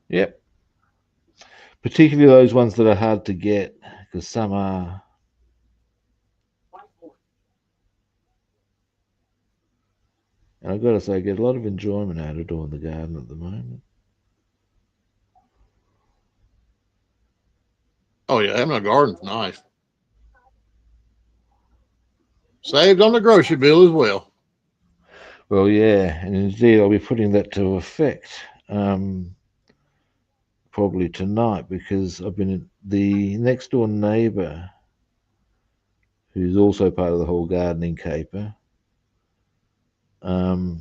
Yep. Particularly those ones that are hard to get, because some are. And I've got to say, I get a lot of enjoyment out of doing the garden at the moment. Oh yeah, having a garden's nice. Saved on the grocery bill as well. Well, yeah, and indeed, I'll be putting that to effect probably tonight because I've been the next door neighbour, who's also part of the whole gardening caper. Because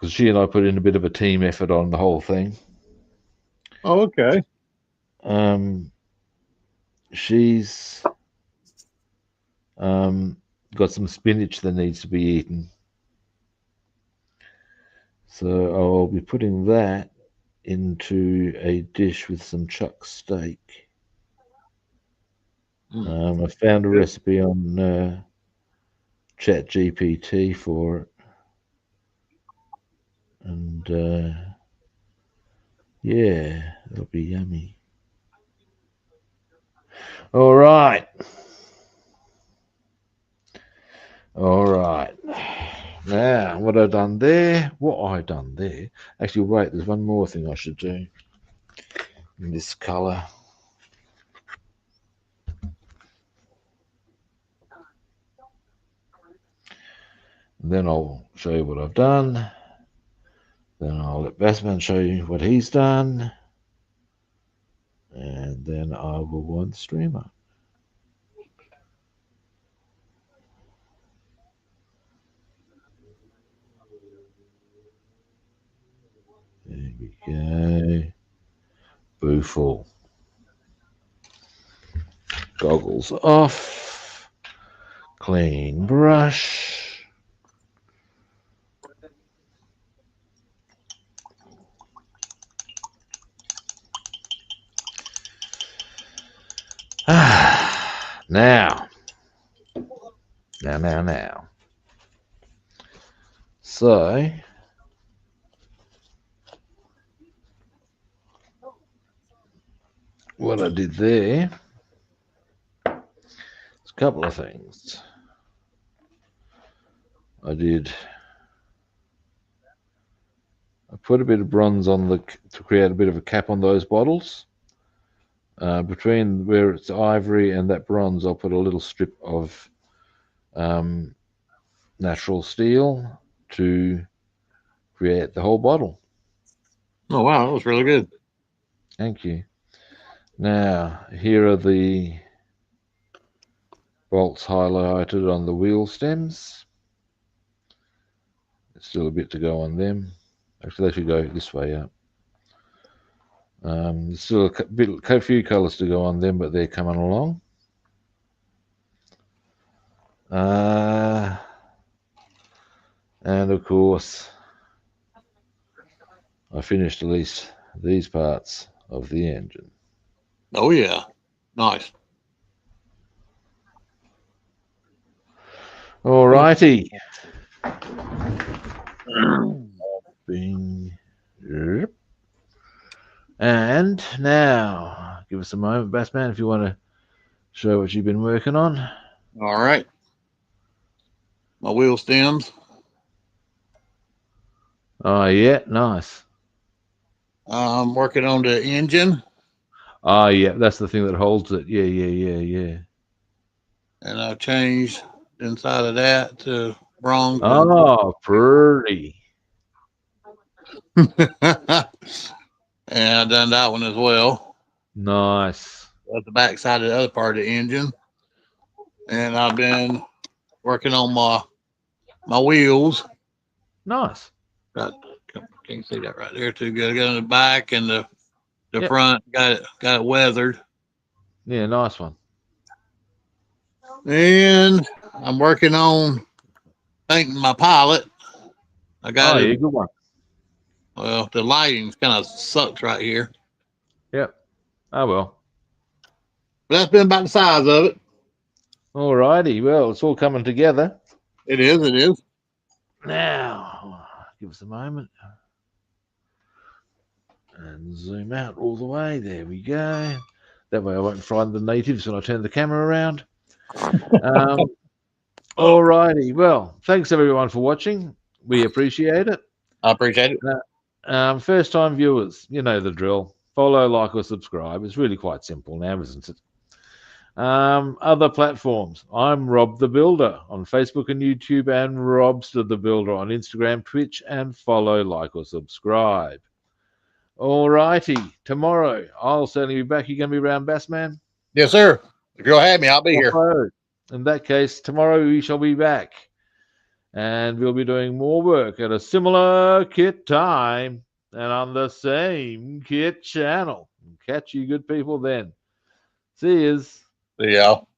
she and I put in a bit of a team effort on the whole thing. Oh, okay. She's got some spinach that needs to be eaten. So I'll be putting that into a dish with some chuck steak. I found a recipe on Chat GPT for it. And yeah, it'll be yummy. All right. All right. Now, what I done there? What I done there? Actually, wait. There's one more thing I should do in this color. Then I'll show you what I've done. Then I'll let Bassman show you what he's done. And then I will wind the stream up. we go. Boo full. Goggles off. Clean brush. Now. So, what I did there is a couple of things. I put a bit of bronze on to create a bit of a cap on those bottles. Between where it's ivory and that bronze, I'll put a little strip of natural steel to create the whole bottle. Oh, wow. That was really good. Thank you. Now, here are the bolts highlighted on the wheel stems. There's still a bit to go on them. Actually, they should go this way up. There's still a few colours to go on them, but they're coming along. And of course, I finished at least these parts of the engine. Oh, yeah. Nice. All righty. Bing. Yep. And now, give us a moment, Bassman, if you want to show what you've been working on. All right. My wheel stems. Oh, yeah, nice. I'm working on the engine. Oh, yeah, that's the thing that holds it. Yeah. And I've changed inside of that to bronze. Oh, pretty. And I've done that one as well. Nice. That's the back side of the other part of the engine. And I've been working on my wheels. Nice. Can't see that right there too good. I got on the back and the front, got it weathered. Yeah, nice one. And I'm working on painting my pilot. I got it. Yeah, good one. Well, the lighting kind of sucks right here. Yep. Oh, well. But that's been about the size of it. All righty. Well, it's all coming together. It is. Now, give us a moment. And zoom out all the way. There we go. That way I won't frighten the natives when I turn the camera around. All righty. Well, thanks everyone for watching. We appreciate it. I appreciate it. First-time viewers, you know the drill. Follow, like, or subscribe. It's really quite simple now, isn't it? Other platforms. I'm Rob the Builder on Facebook and YouTube, and Robster the Builder on Instagram, Twitch, and follow, like, or subscribe. All righty. Tomorrow, I'll certainly be back. You going to be around, Bassman? Yes, sir. If you'll have me, I'll be here. In that case, tomorrow we shall be back. And we'll be doing more work at a similar kit time and on the same kit channel. Catch you good people then. See yous. See y'all.